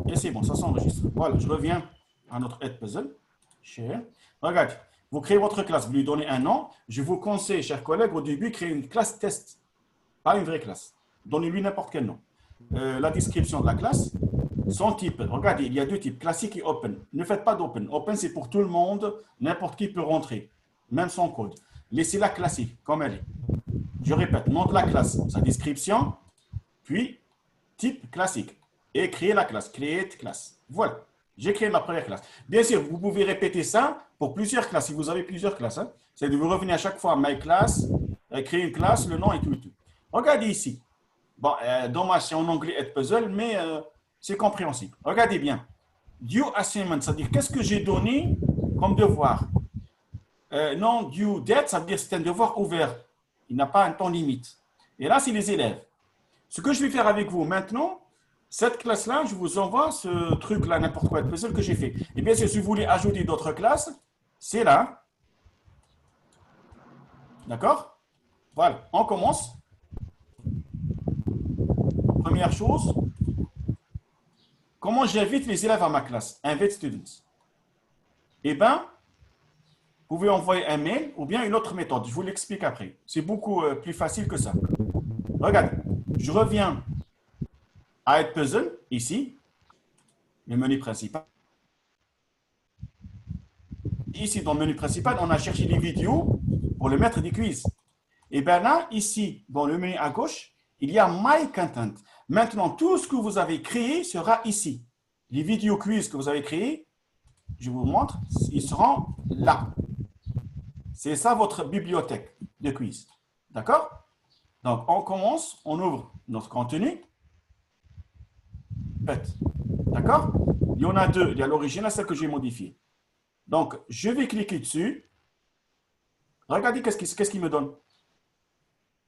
Et c'est bon, ça s'enregistre. Voilà, je reviens à notre Edpuzzle. Share. Regardez, vous créez votre classe, vous lui donnez un nom. Je vous conseille, chers collègues, au début, créer une classe test, pas une vraie classe. Donnez-lui n'importe quel nom. La description de la classe, son type. Regardez, il y a deux types, classique et open. Ne faites pas d'open. Open, c'est pour tout le monde. N'importe qui peut rentrer, même son code. Laissez-la classique, comme elle est. Je répète, nom de la classe, sa description, puis type classique. Et créer la classe, create classe. Voilà, j'ai créé ma première classe. Bien sûr, vous pouvez répéter ça pour plusieurs classes, si vous avez plusieurs classes. Hein. C'est de vous revenir à chaque fois à my class, créer une classe, le nom et tout et tout. Regardez ici. Bon, dommage, c'est en anglais Edpuzzle, mais c'est compréhensible. Regardez bien. Due assignment, c'est-à-dire qu'est-ce que j'ai donné comme devoir. Non, due date, ça veut dire c'est un devoir ouvert. Il n'a pas un temps limite. Et là, c'est les élèves. Ce que je vais faire avec vous maintenant, cette classe-là, je vous envoie ce truc-là, n'importe quoi, puzzle que j'ai fait. Et bien sûr, si vous voulez ajouter d'autres classes, c'est là. D'accord? Voilà, on commence. Première chose, comment j'invite les élèves à ma classe? Invite students. Eh bien, vous pouvez envoyer un mail ou bien une autre méthode. Je vous l'explique après. C'est beaucoup plus facile que ça. Regardez, je reviens à Edpuzzle, ici, le menu principal. Ici, dans le menu principal, on a cherché les vidéos pour le mettre des quiz. Et bien là, ici, dans le menu à gauche, il y a My Content. Maintenant, tout ce que vous avez créé sera ici. Les vidéos quiz que vous avez créés, je vous montre, ils seront là. C'est ça votre bibliothèque de quiz. D'accord? Donc, on commence, on ouvre notre contenu. D'accord? Il y en a deux. Il y a l'original, celle que j'ai modifiée. Donc, je vais cliquer dessus. Regardez qu'est-ce qu'il me donne.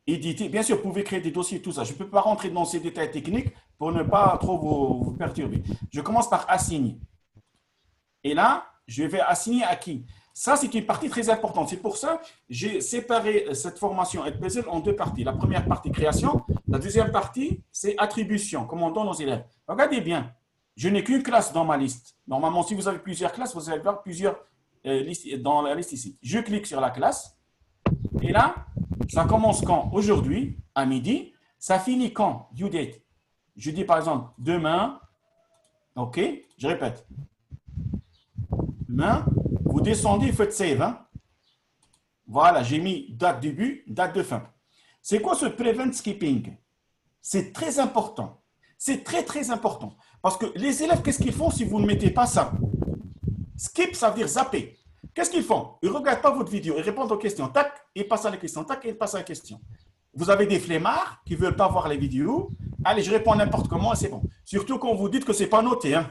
Éditer. Bien sûr, vous pouvez créer des dossiers, tout ça. Je ne peux pas rentrer dans ces détails techniques pour ne pas trop vous perturber. Je commence par assigner. Et là, je vais assigner à qui? Ça, c'est une partie très importante. C'est pour ça que j'ai séparé cette formation Edpuzzle en deux parties. La première partie, création. La deuxième partie, c'est attribution, comme on donne aux élèves. Regardez bien. Je n'ai qu'une classe dans ma liste. Normalement, si vous avez plusieurs classes, vous allez voir plusieurs listes dans la liste ici. Je clique sur la classe. Et là, ça commence quand? Aujourd'hui, à midi. Ça finit quand? Due date. Je dis par exemple demain. OK, je répète. Demain, vous descendez, vous faites save. Hein? Voilà, j'ai mis date début, date de fin. C'est quoi ce prevent skipping? C'est très important. C'est très, très important. Parce que les élèves, qu'est-ce qu'ils font si vous ne mettez pas ça? Skip, ça veut dire zapper. Qu'est-ce qu'ils font? Ils ne regardent pas votre vidéo, ils répondent aux questions. Tac, ils passent à la question. Tac, ils passent à la question. Vous avez des flemmards qui ne veulent pas voir les vidéos. Allez, je réponds n'importe comment et c'est bon. Surtout quand vous dites que ce n'est pas noté. Hein.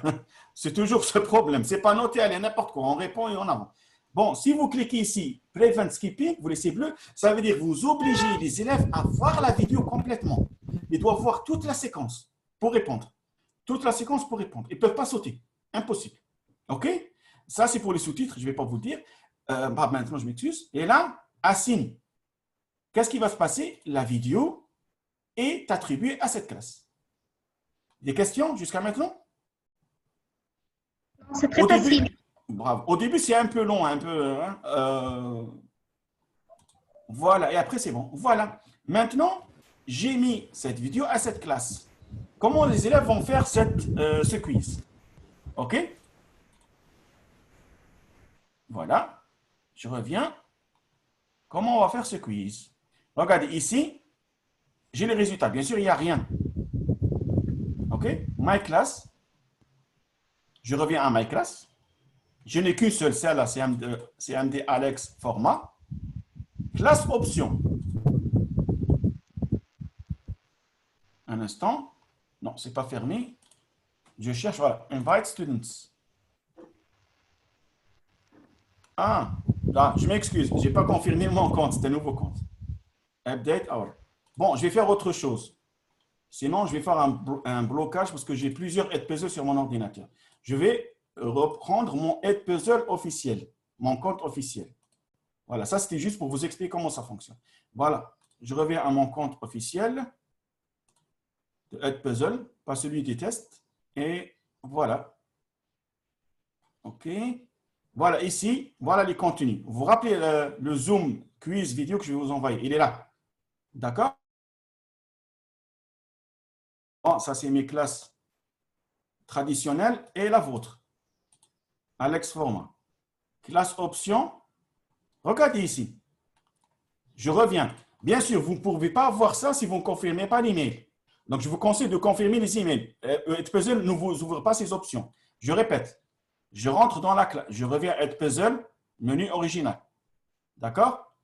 C'est toujours ce problème. Ce n'est pas noté, allez, n'importe quoi. On répond et on avance. Bon, si vous cliquez ici, Prevent Skipping, vous laissez bleu, ça veut dire que vous obligez les élèves à voir la vidéo complètement. Ils doivent voir toute la séquence pour répondre. Toute la séquence pour répondre. Ils ne peuvent pas sauter. Impossible. OK? Ça, c'est pour les sous-titres. Je ne vais pas vous le dire. Maintenant, je m'excuse. Et là, assign. Qu'est-ce qui va se passer? La vidéo est attribuée à cette classe. Des questions jusqu'à maintenant? C'est très facile. Bravo. Au début, c'est un peu long, un peu. Voilà, et après, c'est bon. Voilà. Maintenant, j'ai mis cette vidéo à cette classe. Comment les élèves vont faire ce quiz? OK? Voilà. Je reviens. Comment on va faire ce quiz? Regardez, ici, j'ai les résultats. Bien sûr, il n'y a rien. OK? My class. Je reviens à my class. Je n'ai qu'une seule, celle-là, CMD Alex format. Classe option. Un instant. Non, ce n'est pas fermé. Je cherche, voilà, invite students. Ah, là, je m'excuse, je n'ai pas confirmé mon compte, c'est un nouveau compte. Update hour. Bon, je vais faire autre chose. Sinon, je vais faire un blocage parce que j'ai plusieurs Edpuzzle sur mon ordinateur. Je vais reprendre mon Edpuzzle officiel, mon compte officiel. Voilà, ça c'était juste pour vous expliquer comment ça fonctionne. Voilà, je reviens à mon compte officiel de Edpuzzle, pas celui des tests. Et Voilà. OK. Voilà, ici, voilà les contenus. Vous vous rappelez le Zoom quiz vidéo que je vais vous envoyer? Il est là. D'accord? Bon, ça, c'est mes classes traditionnelles et la vôtre. Alex Format. Classe option. Regardez ici. Je reviens. Bien sûr, vous ne pouvez pas voir ça si vous ne confirmez pas l'email. Donc, je vous conseille de confirmer les emails. Edpuzzle ne vous ouvre pas ces options. Je répète. Je rentre dans la classe. Je reviens à Edpuzzle, menu original. D'accord?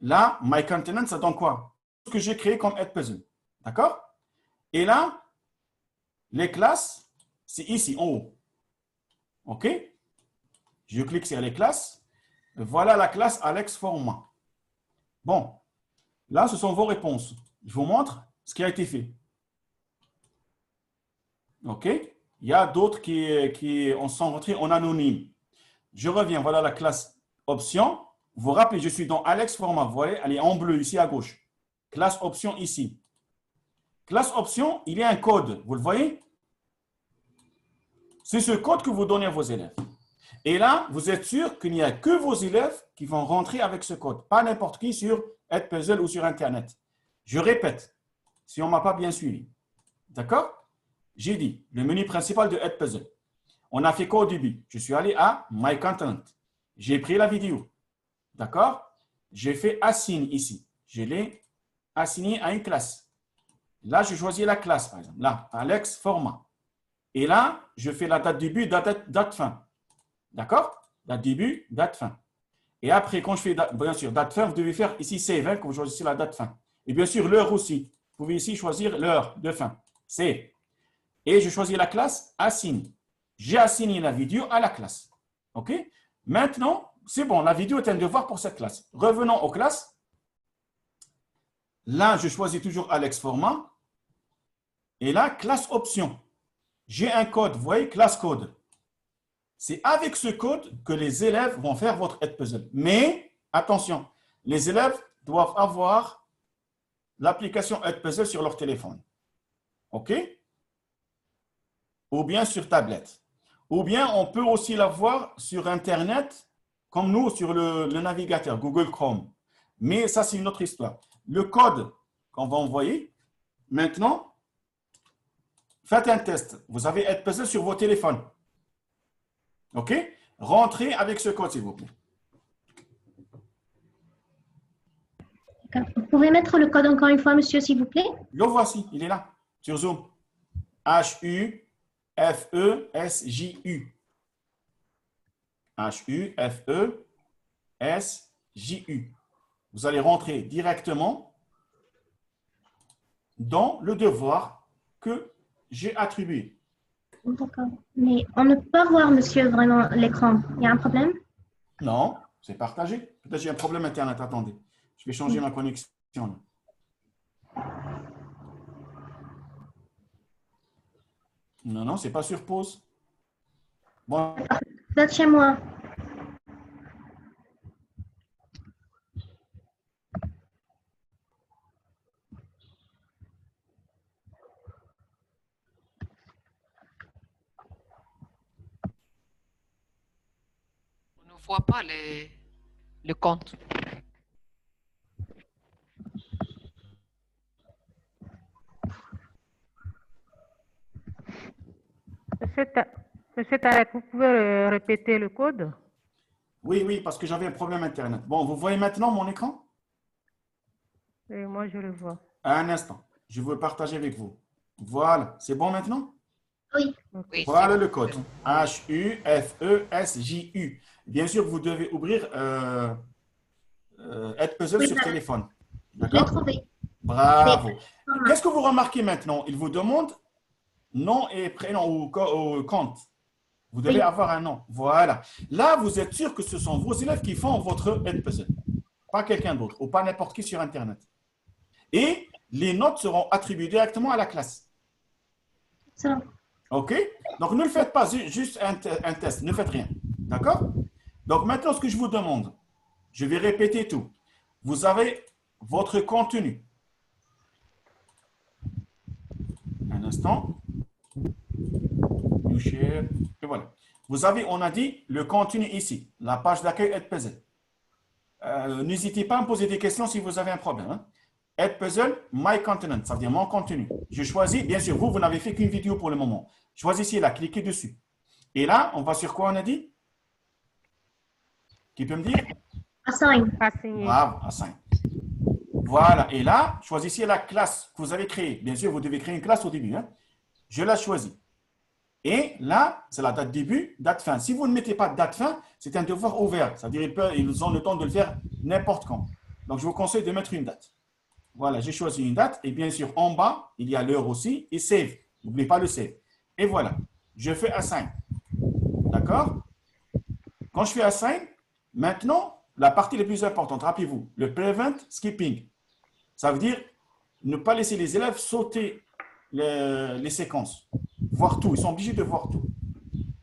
Là, My Content, ça donne quoi? Ce que j'ai créé comme Edpuzzle. D'accord? Et là, les classes, c'est ici, en haut. OK? Je clique sur les classes. Voilà la classe Alex Format. Bon, là, ce sont vos réponses. Je vous montre ce qui a été fait. OK? Il y a d'autres qui sont rentrés en anonyme. Je reviens, voilà la classe option. Vous vous rappelez, je suis dans Alex Format. Vous voyez, elle est en bleu ici à gauche. Classe option ici. Classe option, il y a un code. Vous le voyez? C'est ce code que vous donnez à vos élèves. Et là, vous êtes sûr qu'il n'y a que vos élèves qui vont rentrer avec ce code. Pas n'importe qui sur Edpuzzle ou sur Internet. Je répète, si on ne m'a pas bien suivi. D'accord? J'ai dit, le menu principal de Edpuzzle. On a fait quoi au début? Je suis allé à My Content. J'ai pris la vidéo. D'accord? J'ai fait Assign ici. Je l'ai assigné à une classe. Là, je choisis la classe, par exemple. Là, Alex Format. Et là, je fais la date début, date fin. D'accord? Date début, date fin. Et après, quand je fais, bien sûr, date fin, vous devez faire ici Save, quand vous choisissez la date fin. Et bien sûr, l'heure aussi. Vous pouvez ici choisir l'heure de fin. Save. Et je choisis la classe Assign. J'ai assigné la vidéo à la classe. OK? Maintenant, c'est bon, la vidéo est un devoir pour cette classe. Revenons aux classes. Là, je choisis toujours Alex Format. Et là, classe option. J'ai un code, vous voyez, classe code. C'est avec ce code que les élèves vont faire votre Edpuzzle. Mais, attention, les élèves doivent avoir l'application Edpuzzle sur leur téléphone. OK? Ou bien sur tablette. Ou bien, on peut aussi l'avoir sur Internet, comme nous, sur le navigateur, Google Chrome. Mais ça, c'est une autre histoire. Le code qu'on va envoyer, maintenant, faites un test. Vous avez Edpuzzle sur vos téléphones. OK? Rentrez avec ce code, s'il vous plaît. Vous pouvez mettre le code encore une fois, monsieur, s'il vous plaît? Le voici, il est là, sur Zoom. H-U-F-E-S-J-U. H-U-F-E-S-J-U. Vous allez rentrer directement dans le devoir que j'ai attribué. D'accord. Mais on ne peut pas voir, monsieur, vraiment l'écran. Il y a un problème? Non, c'est partagé. Peut-être j'ai un problème Internet. Attendez, je vais changer ma connexion. Non, non, c'est pas sur pause. Bon. Vous êtes chez moi. On ne voit pas le compte. Monsieur Tarek, vous pouvez répéter le code? Oui, oui, parce que j'avais un problème Internet. Bon, vous voyez maintenant mon écran? Et moi, je le vois. Un instant, je veux partager avec vous. Voilà, c'est bon maintenant? Oui. Oui, Voilà c'est le bon. code. H-U-F-E-S-J-U. Bien sûr, vous devez ouvrir Edpuzzle Oui, sur voilà. téléphone. Je l'ai D'accord? trouvé. Bravo. Mais- Qu'est-ce que vous remarquez maintenant? Il vous demande nom et prénom ou compte. Vous devez Oui. avoir un nom. Voilà. Là, vous êtes sûr que ce sont vos élèves qui font votre Edpuzzle. Pas quelqu'un d'autre ou pas n'importe qui sur Internet. Et les notes seront attribuées directement à la classe. Excellent. OK? Donc, ne le faites pas juste un test. Ne faites rien. D'accord? Donc, maintenant, ce que je vous demande, je vais répéter tout. Vous avez votre contenu. Un instant. share. Et voilà. Vous avez, on a dit, le contenu ici, la page d'accueil Edpuzzle. N'hésitez pas à me poser des questions si vous avez un problème. Hein. Edpuzzle, my content, ça veut dire mon contenu. Je choisis, bien sûr, vous n'avez fait qu'une vidéo pour le moment. Choisissez là, cliquez dessus. Et là, on va sur quoi on a dit? Qui peut me dire? Assign. Assigné. Bravo, assign. Voilà, et là, choisissez la classe que vous avez créée. Bien sûr, vous devez créer une classe au début. Hein. Je la choisis. Et là, c'est la date début, date fin. Si vous ne mettez pas de date fin, c'est un devoir ouvert. C'est-à-dire qu'ils ont le temps de le faire n'importe quand. Donc, je vous conseille de mettre une date. Voilà, j'ai choisi une date. Et bien sûr, en bas, il y a l'heure aussi. Et save. N'oubliez pas le save. Et voilà, je fais assign. D'accord? Quand je fais assign, maintenant, la partie la plus importante, rappelez-vous, le prevent skipping. Ça veut dire ne pas laisser les élèves sauter les séquences. Voir tout. Ils sont obligés de voir tout.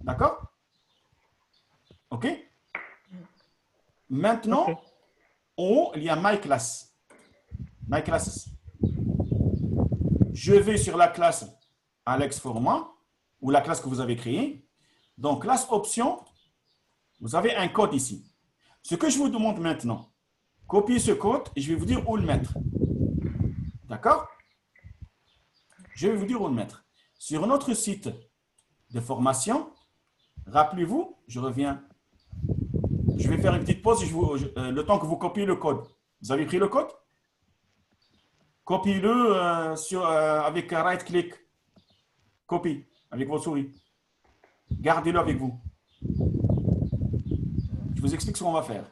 D'accord? OK? Maintenant, Ok. en haut, il y a My Class. My Classes. Je vais sur la classe Alex Format ou la classe que vous avez créée. Donc, classe option, vous avez un code ici. Ce que je vous demande maintenant, copiez ce code et je vais vous dire où le mettre. D'accord? Je vais vous dire où le mettre. Sur notre site de formation, rappelez-vous, je reviens. Je vais faire une petite pause le temps que vous copiez le code. Vous avez pris le code? Copiez-le avec un right-click. Copie avec votre souris. Gardez-le avec vous. Je vous explique ce qu'on va faire.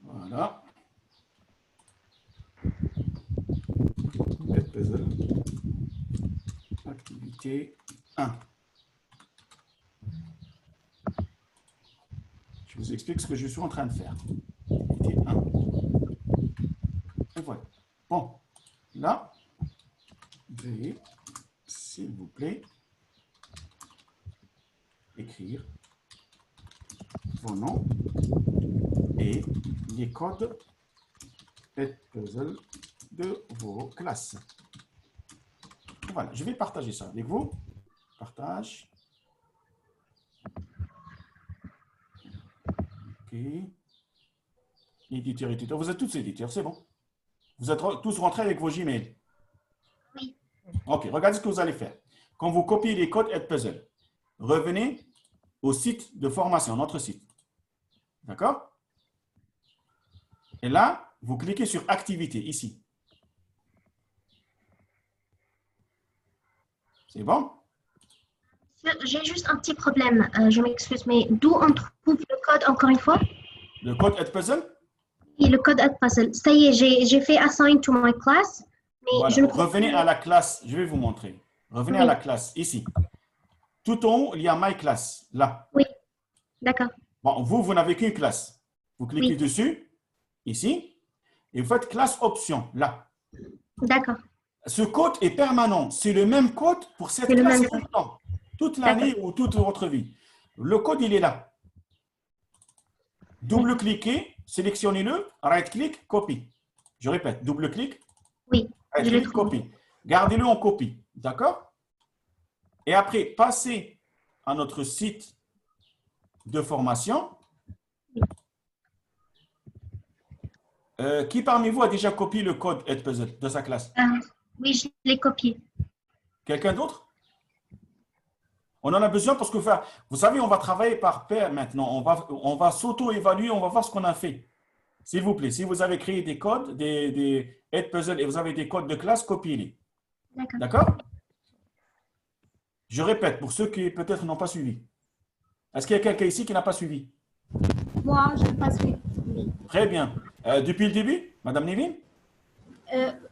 Voilà. Puzzle. Activité 1. Je vous explique ce que je suis en train de faire. Activité 1. Et voilà. Bon. Là, veuillez, s'il vous plaît, écrire vos noms et les codes Edpuzzle de vos classes. Voilà, je vais partager ça avec vous. Partage. OK. Éditeur, éditeur. Vous êtes tous éditeurs, c'est bon. Vous êtes tous rentrés avec vos Gmail. Oui. OK, regardez ce que vous allez faire. Quand vous copiez les codes Edpuzzle, revenez au site de formation, notre site. D'accord? Et là, vous cliquez sur Activité, ici. C'est bon? J'ai juste un petit problème. Je m'excuse, mais d'où on trouve le code encore une fois? Le code Edpuzzle? Oui, le code Edpuzzle. Ça y est, j'ai fait assign to my class. Mais Voilà. je ne trouve Revenez plus. à la classe. Je vais vous montrer. Revenez à Oui. la classe, ici. Tout en haut, il y a My Class, là. Oui, d'accord. Bon, vous n'avez qu'une classe. Vous cliquez Oui. dessus, ici, et vous faites classe option, là. D'accord. Ce code est permanent. C'est le même code pour cette C'est le classe même tout le temps, toute l'année ou toute votre vie. Le code, il est là. Double-cliquez, sélectionnez-le, right-click, copie. Je répète, double-clic, Oui, je l'ai right-click, trouvé. copie. Gardez-le en copie, d'accord? Et après, passez à notre site de formation. Qui parmi vous a déjà copié le code Edpuzzle de sa classe? Oui, je l'ai copié. Quelqu'un d'autre? On en a besoin parce que, vous savez, on va travailler par pair maintenant. On va s'auto-évaluer, on va voir ce qu'on a fait. S'il vous plaît, si vous avez créé des codes, des Edpuzzle et vous avez des codes de classe, copiez-les. D'accord. D'accord? Je répète, pour ceux qui peut-être n'ont pas suivi. Est-ce qu'il y a quelqu'un ici qui n'a pas suivi? Moi, je n'ai pas suivi. Très bien. Depuis le début, Madame Nevin?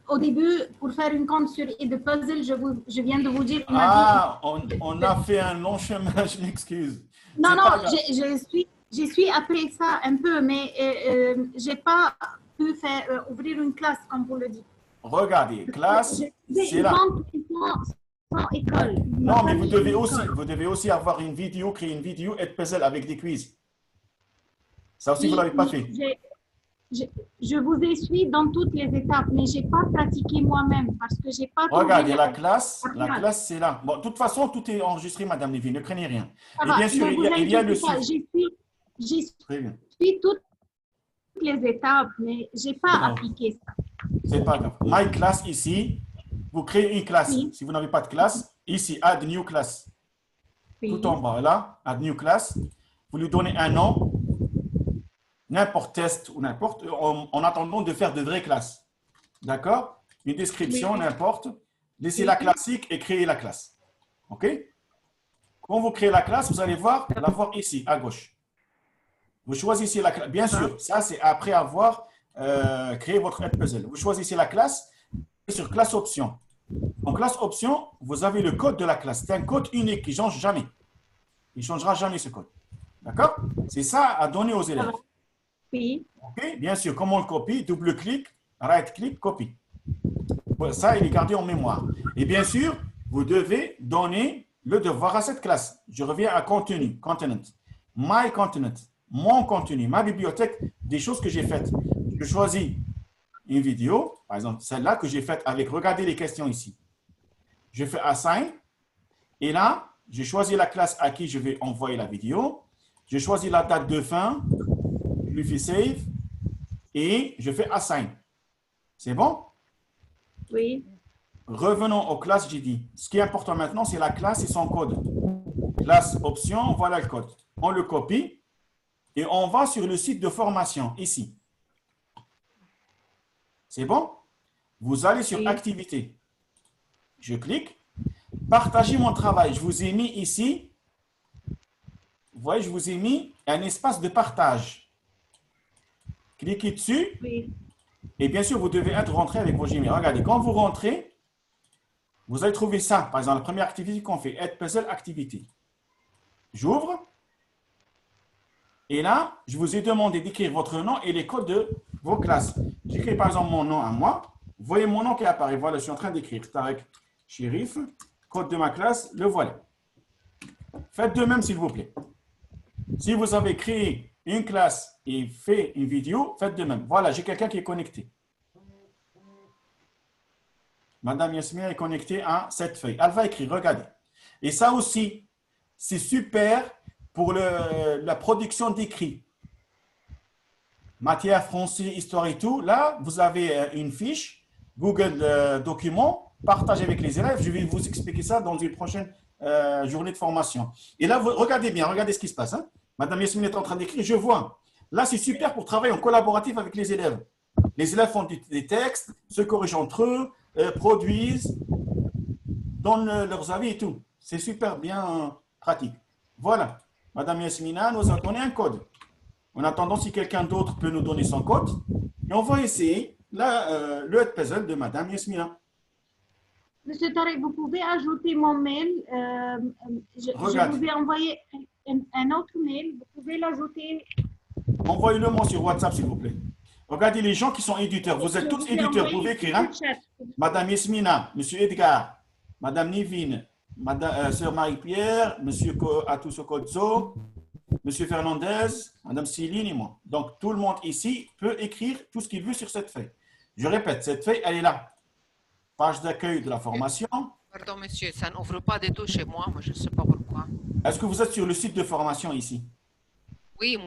Au début, pour faire une compte sur Edpuzzle, je viens de vous dire. On a fait un long chemin, je m'excuse. Non, C'est non, pas grave. je suis après ça un peu, mais je n'ai pas pu faire ouvrir une classe, comme vous le dites. Regardez, classe, J'ai c'est une là. compte sans école. Ma Non, mais famille est école. vous devez aussi avoir une vidéo, créer une vidéo et puzzle avec des quiz. Ça aussi, vous ne Oui, l'avez pas fait. je vous ai suivi dans toutes les étapes, mais je n'ai pas pratiqué moi-même parce que je n'ai pas trouvé Regardez, la classe. classe, c'est là. Bon, de toute façon, tout est enregistré, Madame Lévy, ne craignez rien. Ça Et va, bien sûr, ne vous il y a le inquiétez pas, suivi. j'ai Très bien. suivi toutes les étapes, mais je n'ai pas Non. appliqué ça. C'est pas grave. My class ici, vous créez une classe. Oui. Si vous n'avez pas de classe, ici, add new class. Oui. Tout en bas, là, add new class. Vous lui donnez un nom, n'importe test ou n'importe, en attendant de faire de vraies classes. D'accord? Une description, Oui. n'importe. Laissez Oui. la classique et créez la classe. OK? Quand vous créez la classe, vous allez la voir ici, à gauche. Vous choisissez la classe. Bien sûr, ça, c'est après avoir créé votre puzzle. Vous choisissez la classe et sur classe option. En classe option, vous avez le code de la classe. C'est un code unique qui ne change jamais. Il ne changera jamais ce code. D'accord? C'est ça à donner aux élèves. Oui. OK? Bien sûr, comment on le copie? Double-clic, right-clic, copie. Ça, il est gardé en mémoire. Et bien sûr, vous devez donner le devoir à cette classe. Je reviens à contenu, content. My content, mon contenu, ma bibliothèque, des choses que j'ai faites. Je choisis une vidéo, par exemple, celle-là que j'ai faite avec, regardez les questions ici. Je fais assign. Et là, je choisis la classe à qui je vais envoyer la vidéo. Je choisis la date de fin. Je lui fais save. Et je fais assign. C'est bon? Oui. Revenons aux classes, j'ai dit. Ce qui est important maintenant, c'est la classe et son code. Classe option, voilà le code. On le copie et on va sur le site de formation, ici. C'est bon? Vous allez sur Oui. activité. Je clique. Partager mon travail. Je vous ai mis ici. Vous voyez, je vous ai mis un espace de partage. Cliquez dessus. Oui. Et bien sûr, vous devez être rentré avec vos Gmail. Regardez, quand vous rentrez, vous allez trouver ça. Par exemple, la première activité qu'on fait, Add Puzzle Activity. J'ouvre. Et là, je vous ai demandé d'écrire votre nom et les codes de vos classes. J'écris par exemple mon nom à moi. Vous voyez mon nom qui apparaît. Voilà, je suis en train d'écrire. Tarek Chérif, code de ma classe, le voilà. Faites de même, s'il vous plaît. Si vous avez créé une classe et fait une vidéo, faites de même. Voilà, j'ai quelqu'un qui est connecté. Madame Yasmina est connectée à cette feuille. Elle va écrire, regardez. Et ça aussi, c'est super pour la production d'écrits. Matière, français, histoire et tout. Là, vous avez une fiche, Google Documents, partagez avec les élèves. Je vais vous expliquer ça dans une prochaine journée de formation. Et là, regardez bien, regardez ce qui se passe. Hein. Madame Yasmine est en train d'écrire, je vois. Là, c'est super pour travailler en collaboratif avec les élèves. Les élèves font des textes, se corrigent entre eux, produisent, donnent leurs avis et tout. C'est super bien pratique. Voilà. Madame Yasmina nous a donné un code. En attendant, si quelqu'un d'autre peut nous donner son code, et on va essayer le puzzle de Madame Yasmina. Monsieur Tarek, vous pouvez ajouter mon mail. Je vous ai envoyé un autre mail. Vous pouvez l'ajouter. Envoyez-le moi sur WhatsApp, s'il vous plaît. Regardez les gens qui sont éditeurs. Vous êtes tous éditeurs. Vous pouvez écrire. Hein? Madame Yasmina, Monsieur Edgar, Madame Nivine, Sœur Marie-Pierre, Monsieur Atuso Kodzo, Monsieur Fernandez, Madame Céline et moi. Donc, tout le monde ici peut écrire tout ce qu'il veut sur cette feuille. Je répète, cette feuille, elle est là. Page d'accueil de la formation. Pardon, monsieur, ça n'ouvre pas du tout chez moi. Moi, je ne sais pas pourquoi. Est-ce que vous êtes sur le site de formation ici? Oui,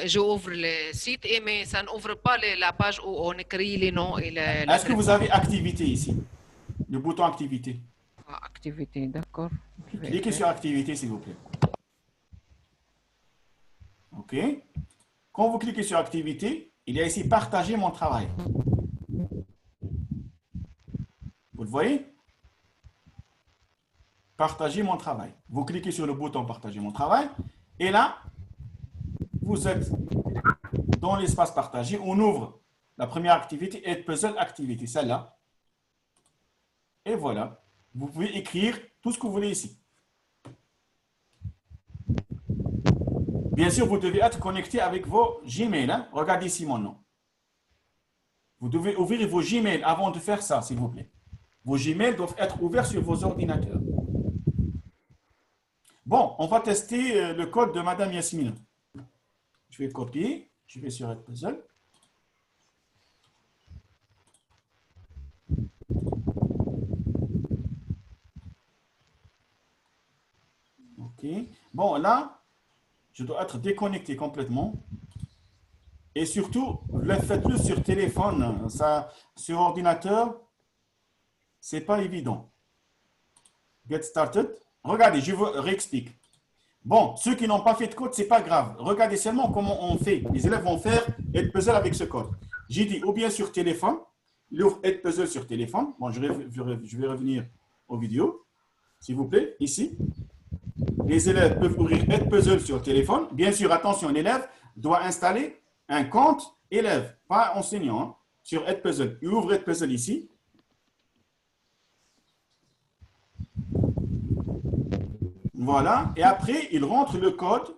j'ouvre le site, mais ça n'ouvre pas la page où on écrit les noms et les. Est-ce que vous avez activité ici? Le bouton activité. Activité, d'accord. Cliquez sur activité, s'il vous plaît. OK. Quand vous cliquez sur activité, il y a ici partager mon travail. Vous le voyez? Partager mon travail. Vous cliquez sur le bouton partager mon travail. Et là, vous êtes dans l'espace partagé. On ouvre la première activité et puzzle activité, celle-là. Et voilà. Vous pouvez écrire tout ce que vous voulez ici. Bien sûr, vous devez être connecté avec vos Gmail. Hein? Regardez ici mon nom. Vous devez ouvrir vos Gmail avant de faire ça, s'il vous plaît. Vos Gmail doivent être ouverts sur vos ordinateurs. Bon, on va tester le code de Madame Yasmina. Je vais copier. Je vais sur Edpuzzle. OK. Bon, là, je dois être déconnecté complètement. Et surtout, faites-le sur téléphone. Ça, sur ordinateur, c'est pas évident. Get started. Regardez, je vous réexplique. Bon, ceux qui n'ont pas fait de code, c'est pas grave. Regardez seulement comment on fait. Les élèves vont faire Edpuzzle avec ce code. J'ai dit ou bien sur téléphone. Il ouvre Edpuzzle sur téléphone. Bon, je vais revenir aux vidéos, s'il vous plaît, ici. Les élèves peuvent ouvrir Edpuzzle sur téléphone. Bien sûr, attention, l'élève doit installer un compte élève, pas enseignant, hein, sur Edpuzzle. Il ouvre Edpuzzle ici. Voilà. Et après, il rentre le code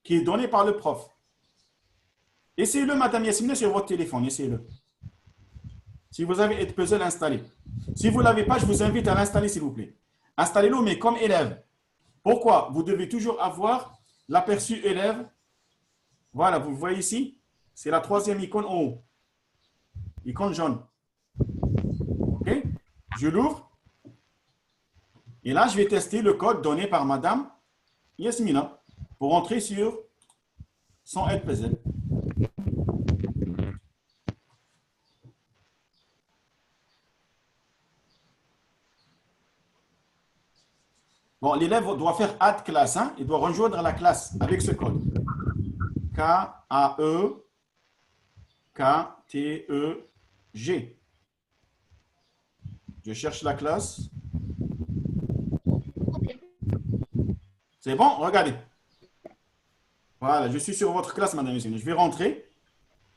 qui est donné par le prof. Essayez-le, Madame Yasmina, sur votre téléphone. Essayez-le. Si vous avez Edpuzzle installé. Si vous ne l'avez pas, je vous invite à l'installer, s'il vous plaît. Installez-le, mais comme élève. Pourquoi? Vous devez toujours avoir l'aperçu élève. Voilà, vous voyez ici, c'est la troisième icône en haut. Icône jaune. OK? Je l'ouvre. Et là, je vais tester le code donné par Madame Yasmina pour entrer sur son Edpuzzle. Bon, l'élève doit faire add class, hein? Il doit rejoindre la classe avec ce code. K-A-E-K-T-E-G. Je cherche la classe. C'est bon? Regardez. Voilà, je suis sur votre classe, Madame Yasmina. Je vais rentrer.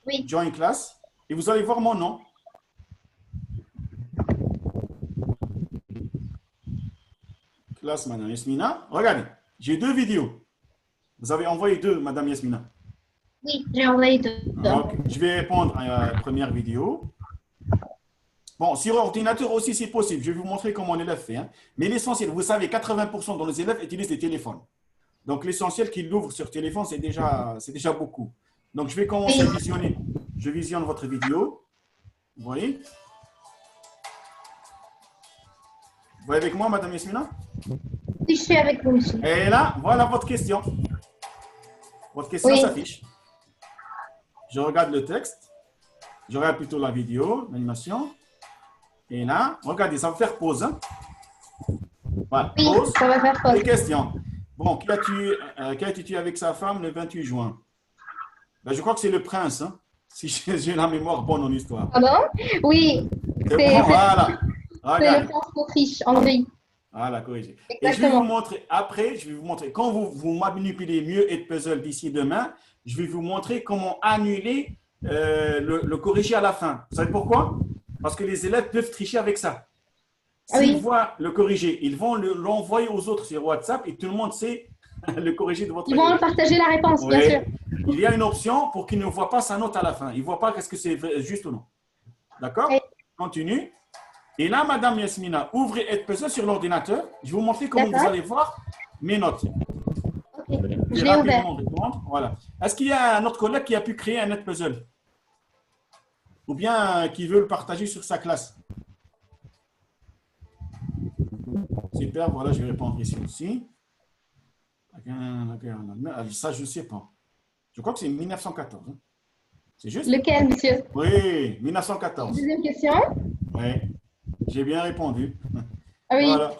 Oui. Join class. Et vous allez voir mon nom. Classe, Madame Yasmina. Regardez, j'ai deux vidéos. Vous avez envoyé deux, Madame Yasmina. Oui, j'ai envoyé deux. Okay. Je vais répondre à la première vidéo. Bon, sur ordinateur aussi, c'est possible. Je vais vous montrer comment l'élève fait. Hein. Mais l'essentiel, vous savez, 80% de nos élèves utilisent des téléphones. Donc, l'essentiel qu'ils l'ouvrent sur téléphone, c'est déjà beaucoup. Donc, je vais commencer à visionner. Je visionne votre vidéo. Vous voyez? Vous voyez avec moi, Madame Yasmina? Oui, je suis avec vous, monsieur. Et là, voilà votre question. Votre question s'affiche. Je regarde le texte. Je regarde plutôt la vidéo, l'animation. Et là, regardez, ça va faire pause. Hein? Voilà, Oui, pause. ça va faire pause. Les questions. Bon, qui a-t-il tué avec sa femme le 28 juin? Ben, je crois que c'est le prince, hein? Si j'ai la mémoire bonne en histoire. Ah bon? Oui. C'est bon, voilà. C'est le prince d'Autriche, Henri. Voilà, corrigé. Exactement. Et je vais vous montrer, après, je vais vous montrer, quand vous manipulez mieux Edpuzzle d'ici demain, je vais vous montrer comment annuler le corrigé à la fin. Vous savez pourquoi? Parce que les élèves peuvent tricher avec ça. S'ils voient le corrigé, ils vont l'envoyer aux autres sur WhatsApp et tout le monde sait le corrigé de votre élève. Ils vont partager la réponse, bien sûr. Il y a une option pour qu'ils ne voient pas sa note à la fin. Ils ne voient pas est-ce que c'est juste ou non. D'accord? Continue. Et là, Madame Yasmina, ouvrez Edpuzzle sur l'ordinateur. Je vais vous montrer comment vous allez voir mes notes. Ok, je l'ai ouvert. Voilà. Est-ce qu'il y a un autre collègue qui a pu créer un Edpuzzle? Ou bien qui veut le partager sur sa classe? Super, voilà, je vais répondre ici aussi. Ça, je ne sais pas. Je crois que c'est 1914. Hein. C'est juste? Lequel, monsieur? Oui, 1914. Deuxième question? Oui, j'ai bien répondu. Ah oui. Voilà,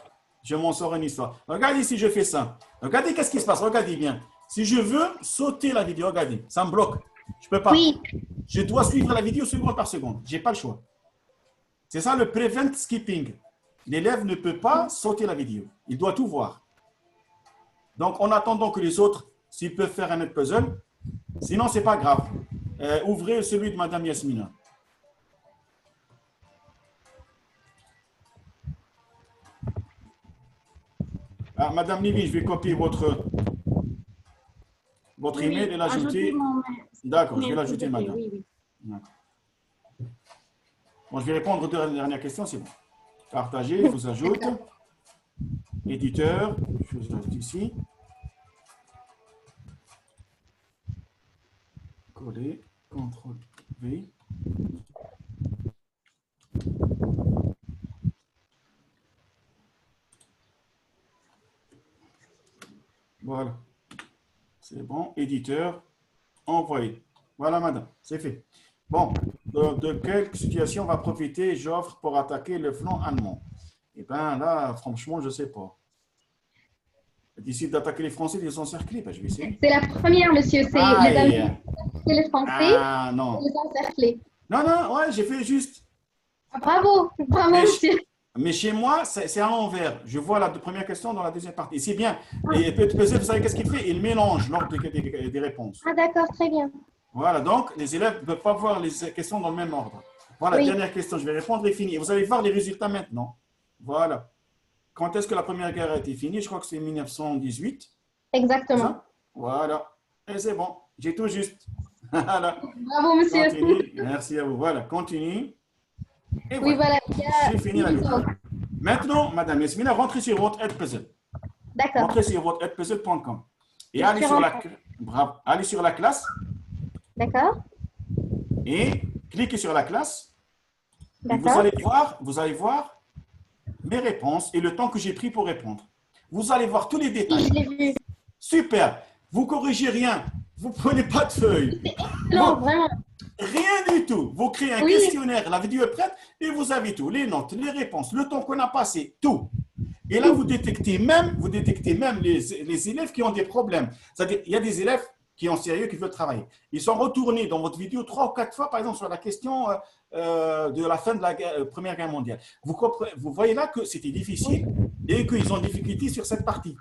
je m'en sors une histoire. Regardez si je fais ça. Regardez qu'est-ce qui se passe. Regardez bien. Si je veux sauter la vidéo, regardez, ça me bloque. Je ne peux pas. Oui. Je dois suivre la vidéo seconde par seconde. Je n'ai pas le choix. C'est ça le prevent skipping. L'élève ne peut pas sauter la vidéo. Il doit tout voir. Donc, en attendant que les autres, s'ils peuvent faire un Edpuzzle, sinon, ce n'est pas grave. Ouvrez celui de Madame Yasmina. Ah, Madame Lily, je vais copier votre email et l'ajouter. D'accord, je vais l'ajouter, madame. Oui, oui. Bon, je vais répondre aux deux dernières questions, c'est bon. Partagez, je vous ajoute. Éditeur, je vous ajoute ici. Coller, CTRL V. Voilà. C'est bon. Éditeur, envoyer. Voilà, madame. C'est fait. Bon, de quelle situation va profiter Joffre pour attaquer le flanc allemand? Eh bien, là, franchement, je ne sais pas. Il décide d'attaquer les Français, les encercler. Ben, je vais essayer. C'est la première, monsieur. C'est les Français, Ah, non. les encercler. Non, non, ouais, j'ai fait juste. Ah, bravo, bravo, monsieur. Mais chez moi, c'est à l'envers. Je vois la première question dans la deuxième partie. C'est bien. Et vous savez qu'est-ce qu'il fait? Il mélange l'ordre des réponses. Ah, d'accord, très bien. Voilà, donc les élèves ne peuvent pas voir les questions dans le même ordre. Voilà, Oui. dernière question, je vais répondre et fini. Vous allez voir les résultats maintenant. Voilà. Quand est-ce que la Première Guerre a été finie? Je crois que c'est 1918. Exactement. Ça? Voilà. Et c'est bon, j'ai tout juste. Voilà. Bravo, monsieur. Continue. Merci à vous. Voilà, continue. Et Oui, voilà. J'ai fini la vidéo. Maintenant, Madame Yasmina, rentrez sur votre Edpuzzle. D'accord. Rentrez sur votre edpuzzle.com et allez sur la classe. D'accord. Et cliquez sur la classe. Et D'accord. vous allez voir mes réponses et le temps que j'ai pris pour répondre. Vous allez voir tous les Oui, détails. je l'ai vu. Super. Vous corrigez rien. Vous prenez pas de feuilles. Non, Bon, vraiment. rien du tout. Vous créez un Oui. questionnaire, la vidéo est prête et vous avez tout. Les notes, les réponses, le temps qu'on a passé, tout. Et là, vous détectez même les élèves qui ont des problèmes. C'est-à-dire, il y a des élèves qui sont sérieux, qui veulent travailler. Ils sont retournés dans votre vidéo 3 ou 4 fois, par exemple, sur la question de la fin de la Première Guerre mondiale. Vous voyez là que c'était difficile et qu'ils ont des difficultés sur cette partie.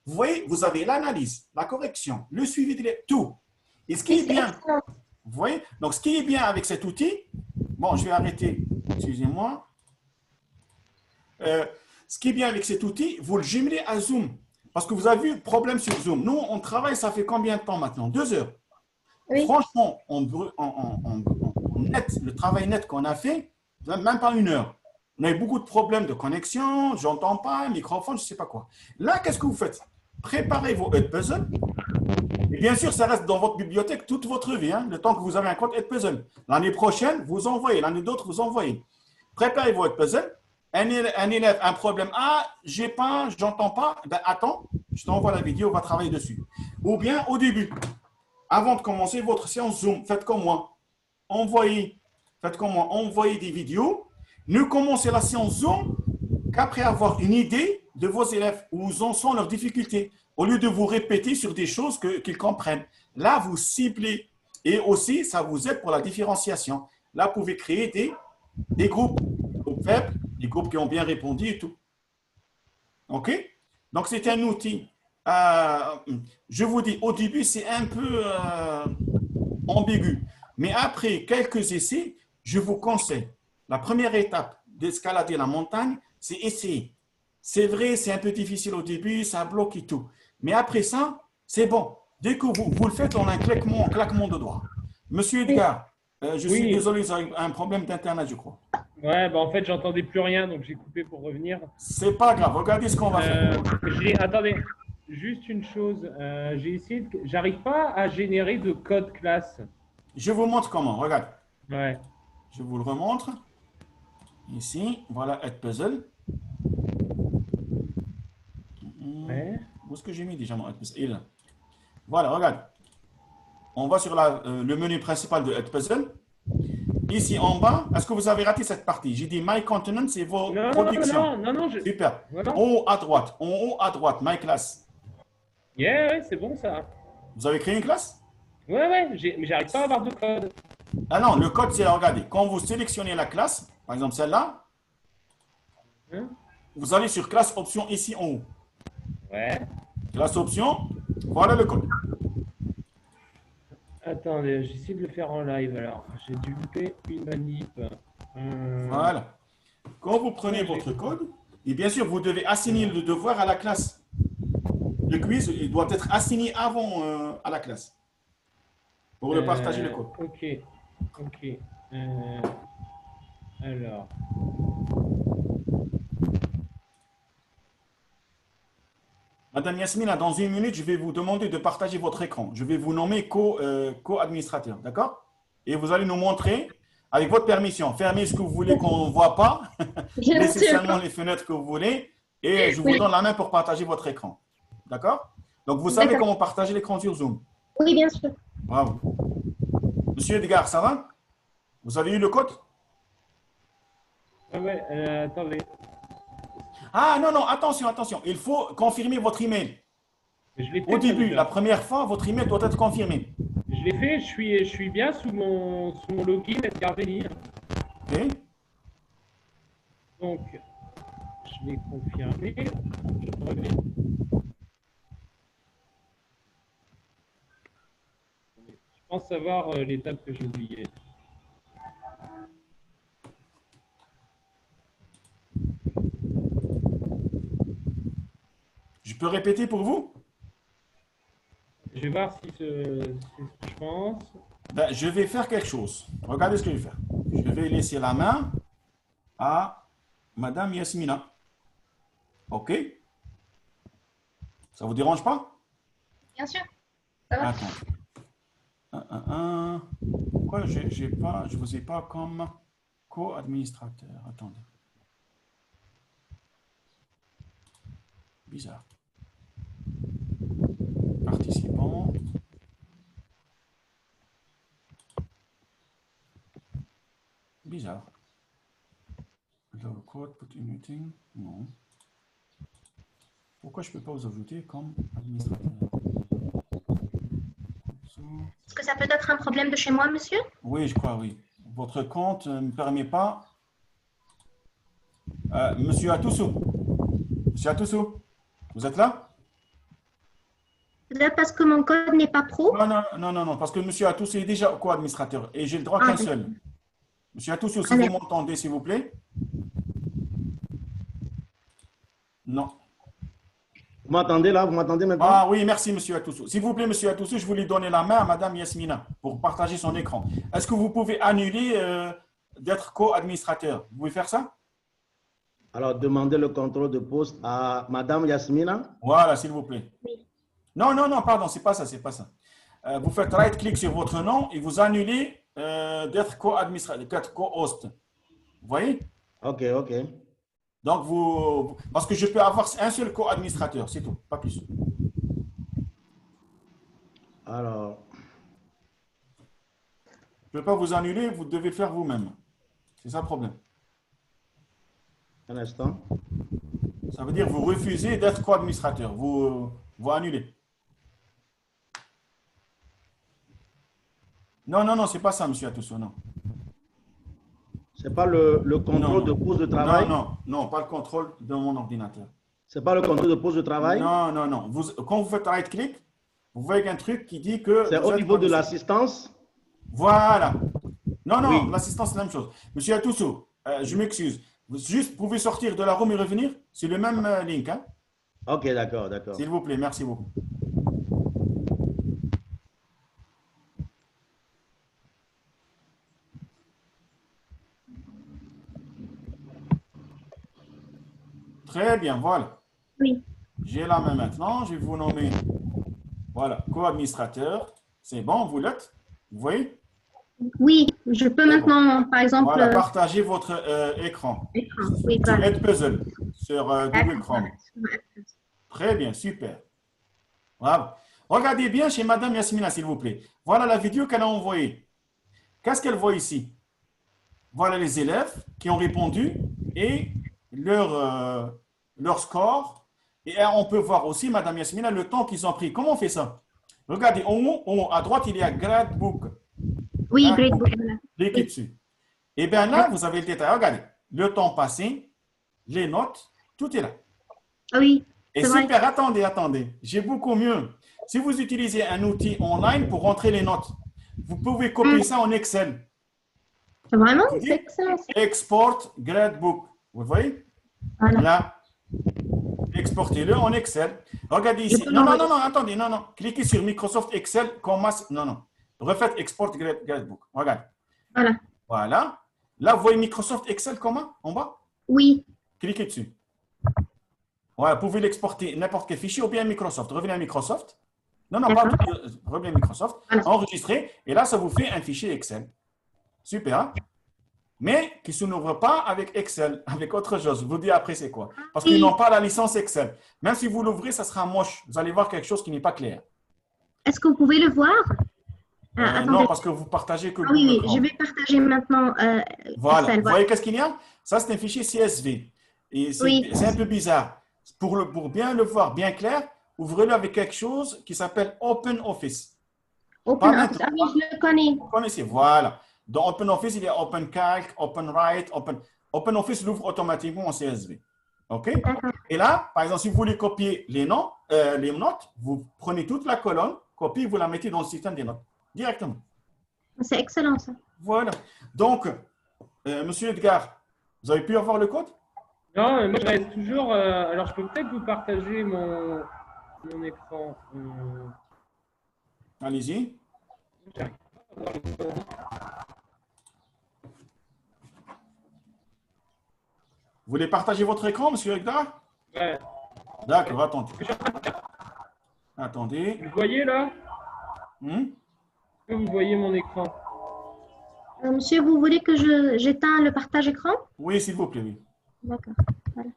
Vous voyez, vous avez l'analyse, la correction, le suivi de tout. Et ce qui est bien, vous voyez, donc ce qui est bien avec cet outil, bon, je vais arrêter, excusez-moi. Ce qui est bien avec cet outil, vous le jumelez à Zoom. Parce que vous avez vu, problème sur Zoom. Nous, on travaille, ça fait combien de temps maintenant? 2 heures. Oui. Franchement, en net, le travail net qu'on a fait, même pas 1 heure. On a eu beaucoup de problèmes de connexion, j'entends pas, microphone, je ne sais pas quoi. Là, qu'est-ce que vous faites? Préparez vos Edpuzzle. Et bien sûr, ça reste dans votre bibliothèque toute votre vie, hein, le temps que vous avez un compte Edpuzzle. L'année prochaine, vous envoyez. L'année d'autre, vous envoyez. Préparez vos Edpuzzle. Un élève, un problème. Ah, j'ai pas, j'entends pas. Ben, attends, je t'envoie la vidéo, on va travailler dessus. Ou bien au début, avant de commencer votre séance Zoom, faites comme moi. Envoyez des vidéos. Ne commencez la séance Zoom qu'après avoir une idée de vos élèves, où en sont leurs difficultés, au lieu de vous répéter sur des choses qu'ils comprennent. Là, vous ciblez. Et aussi, ça vous aide pour la différenciation. Là, vous pouvez créer des groupes faibles, des groupes qui ont bien répondu et tout. OK? Donc, c'est un outil. Je vous dis, au début, c'est un peu ambigu. Mais après quelques essais, je vous conseille. La première étape d'escalader la montagne, c'est essayer. C'est vrai, c'est un peu difficile au début, ça bloque et tout. Mais après ça, c'est bon. Dès que vous le faites, on a un claquement de doigts. Monsieur Edgar, je suis désolé, vous avez un problème d'Internet, je crois. Ouais, bah en fait, j'entendais plus rien, donc j'ai coupé pour revenir. C'est pas grave, regardez ce qu'on va faire. Attendez, juste une chose. J'arrive pas à générer de code classe. Je vous montre comment, regarde. Ouais. Je vous le remontre. Ici, voilà Edpuzzle. Ouais. Où est-ce que j'ai mis déjà mon Edpuzzle? Il est là. Voilà, regarde. On va sur le menu principal de Edpuzzle. Ici en bas, est-ce que vous avez raté cette partie? J'ai dit My Continent, c'est vos productions. Non. Super. Voilà. En haut à droite, My Class. Yeah, c'est bon ça. Vous avez créé une classe? Ouais, mais j'arrive pas à avoir de code. Ah non, le code, c'est, regardez, quand vous sélectionnez la classe, par exemple celle-là, vous allez sur classe option ici en haut. Ouais. Classe option, voilà le code. Attendez, j'essaie de le faire en live alors. J'ai dû louper une manip. Voilà. Quand vous prenez votre code, et bien sûr, vous devez assigner le devoir à la classe. Le quiz, il doit être assigné avant à la classe. Pour le partager le code. Ok. Alors. Madame Yasmina, dans une minute, je vais vous demander de partager votre écran. Je vais vous nommer co-administrateur, d'accord? Et vous allez nous montrer, avec votre permission, fermez ce que vous voulez qu'on ne voit pas, Bien laissez sûr. seulement les fenêtres que vous voulez, et je vous Oui. donne la main pour partager votre écran. D'accord? Donc, vous savez D'accord. comment partager l'écran sur Zoom. Oui, bien sûr. Bravo. Monsieur Edgar, ça va? Vous avez eu le code? Ah ouais, attendez. Ah non, non, attention, attention. Il faut confirmer votre email. Je l'ai fait. Au début, déjà. la première fois, votre email doit être confirmé. Je l'ai fait, je suis bien sous mon login Edgar Veni. Ok? Donc, je l'ai confirmé. Je reviens. Je pense savoir l'étape que j'ai oubliée. Je peux répéter pour vous? Je vais voir si c'est ce que je pense. Ben, je vais faire quelque chose. Regardez ce que je vais faire. Je vais laisser la main à Madame Yasmina. OK? Ça vous dérange pas? Bien sûr. Ça va. Attends. Pourquoi je ne vous ai pas comme co-administrateur? Attendez. Bizarre. Participant. Bizarre. Alors, code, put in meeting. Non. Pourquoi je ne peux pas vous ajouter comme administrateur? Est-ce que ça peut être un problème de chez moi, monsieur? Oui, je crois, oui. Votre compte ne me permet pas. Monsieur Atoussou. Monsieur Atoussou, vous êtes là? Peut-être parce que mon code n'est pas pro. Non, parce que Monsieur Atoussou est déjà co-administrateur et j'ai le droit qu'un seul. Monsieur Atoussou, si vous m'entendez, s'il vous plaît. Non. Vous m'entendez là? Vous m'entendez maintenant? Ah oui, merci, Monsieur Atoussou. S'il vous plaît, Monsieur Atoussou, je voulais donner la main à Madame Yasmina pour partager son écran. Est-ce que vous pouvez annuler d'être co-administrateur? Vous pouvez faire ça? Alors, demandez le contrôle de poste à Madame Yasmina. Voilà, s'il vous plaît. Non, pardon, c'est pas ça, c'est pas ça. Vous faites right-click sur votre nom et vous annulez d'être co-administrateur, d'être co-host. Vous voyez? OK. Donc, parce que je peux avoir un seul co-administrateur, c'est tout, pas plus. Alors, Je ne peux pas vous annuler, vous devez le faire vous-même. C'est ça le problème. un instant. Ça veut dire que vous refusez d'être co-administrateur. Vous annulez. Non, c'est pas ça, monsieur Atoussou, non. C'est pas le contrôle de pause de travail? Non, pas le contrôle de mon ordinateur. C'est pas le contrôle de pause de travail? Non. Quand vous faites right-click, vous voyez un truc qui dit que… C'est au niveau de l'assistance? Voilà. Non, Oui. l'assistance, c'est la même chose. Monsieur Atoussou, je m'excuse. Vous juste pouvez sortir de la room et revenir? C'est le même link, hein? OK, d'accord. S'il vous plaît, merci beaucoup. Très bien, voilà. Oui. J'ai la main maintenant. Je vais vous nommer, voilà, co-administrateur. C'est bon, vous l'êtes? Vous voyez? Oui, je peux maintenant, par exemple… Voilà, partagez votre écran. écran. Oui, Sur voilà. Edpuzzle, sur Google Chrome. Très bien, super. Bravo. Regardez bien chez Madame Yasmina, s'il vous plaît. Voilà la vidéo qu'elle a envoyée. Qu'est-ce qu'elle voit ici? Voilà les élèves qui ont répondu et leur score. Et on peut voir aussi, Madame Yasmina, le temps qu'ils ont pris. Comment on fait ça? Regardez, en haut, à droite, il y a Gradebook. Oui, Ah, great book. cliquez dessus. Et bien là, vous avez le détail. Regardez, le temps passé, les notes, tout est là. Ah oui, Et c'est vrai. super, attendez. J'ai beaucoup mieux. Si vous utilisez un outil online pour rentrer les notes, vous pouvez copier ça en Excel. Vraiment, Vous c'est dites excellent. Export Gradebook. Vous voyez? Voilà. Là, exportez-le en Excel. Regardez ici. Non, attendez, non. Cliquez sur Microsoft Excel, non. Refaites Export Gradebook. Regardez. Voilà. Là, vous voyez Microsoft Excel comment? En bas? Oui. Cliquez dessus. Ouais, vous pouvez l'exporter n'importe quel fichier ou bien Microsoft. Revenez à Microsoft. Non, non, pas revenez à Microsoft. Voilà. Enregistrez. Et là, ça vous fait un fichier Excel. Super. Hein? Mais qui ne s'ouvre pas avec Excel, avec autre chose. Je vous dis après c'est quoi. Parce qu'ils n'ont pas la licence Excel. Même si vous l'ouvrez, ça sera moche. Vous allez voir quelque chose qui n'est pas clair. Est-ce que vous pouvez le voir? Non, parce que vous partagez que oui, Google oui, Chrome. je vais partager maintenant Voilà. Excel. Vous voyez qu'est-ce qu'il y a? Ça, c'est un fichier CSV. Et c'est un peu bizarre. Pour bien le voir bien clair, ouvrez-le avec quelque chose qui s'appelle OpenOffice. OpenOffice, ah oui, je le connais. Vous connaissez, voilà. Dans OpenOffice, il y a OpenCalc, OpenWrite, OpenOffice l'ouvre automatiquement en CSV. OK? Et là, par exemple, si vous voulez copier les notes, vous prenez toute la colonne, copiez, vous la mettez dans le système des notes, directement. C'est excellent, ça. Voilà. Donc, Monsieur Edgar, vous avez pu avoir le code? Non, moi je reste toujours. Alors je peux peut-être vous partager mon écran. Allez-y. J'arrive pas à voir le code. Vous voulez partager votre écran, Monsieur Edgar? Ouais. D'accord, attendez. Attendez. Vous voyez là? Hmm? Est-ce que vous voyez mon écran? Monsieur, vous voulez que j'éteins le partage écran? Oui, s'il vous plaît, oui. D'accord. Voilà.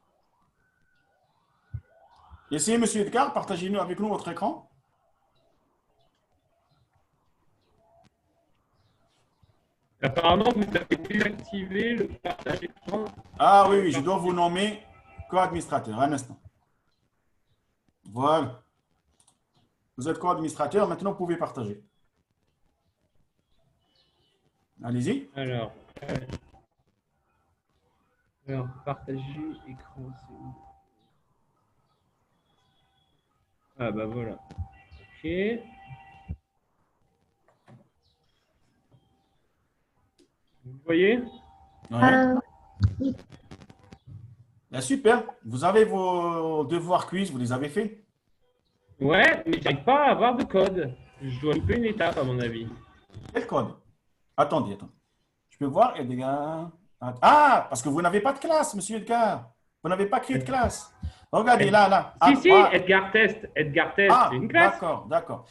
Essayez, Monsieur Edgar, partagez-nous avec nous votre écran. Apparemment, vous avez désactivé le partage écran. Ah oui, oui, je dois vous nommer co-administrateur. Un instant. Voilà. Vous êtes co-administrateur, maintenant vous pouvez partager. Allez-y. Alors, partager écran, c'est où? Ah bah voilà. Ok. Vous voyez? Ouais. Bien, super. Vous avez vos devoirs quiz, vous les avez faits? Ouais, mais j'arrive pas à avoir de code. Je dois louper une étape, à mon avis. Quel code? Attendez. Je peux voir, Edgar. Ah, parce que vous n'avez pas de classe, Monsieur Edgar. Vous n'avez pas créé de classe. Regardez, là. Si, Edgar Test. Edgar Test, c'est une classe. D'accord.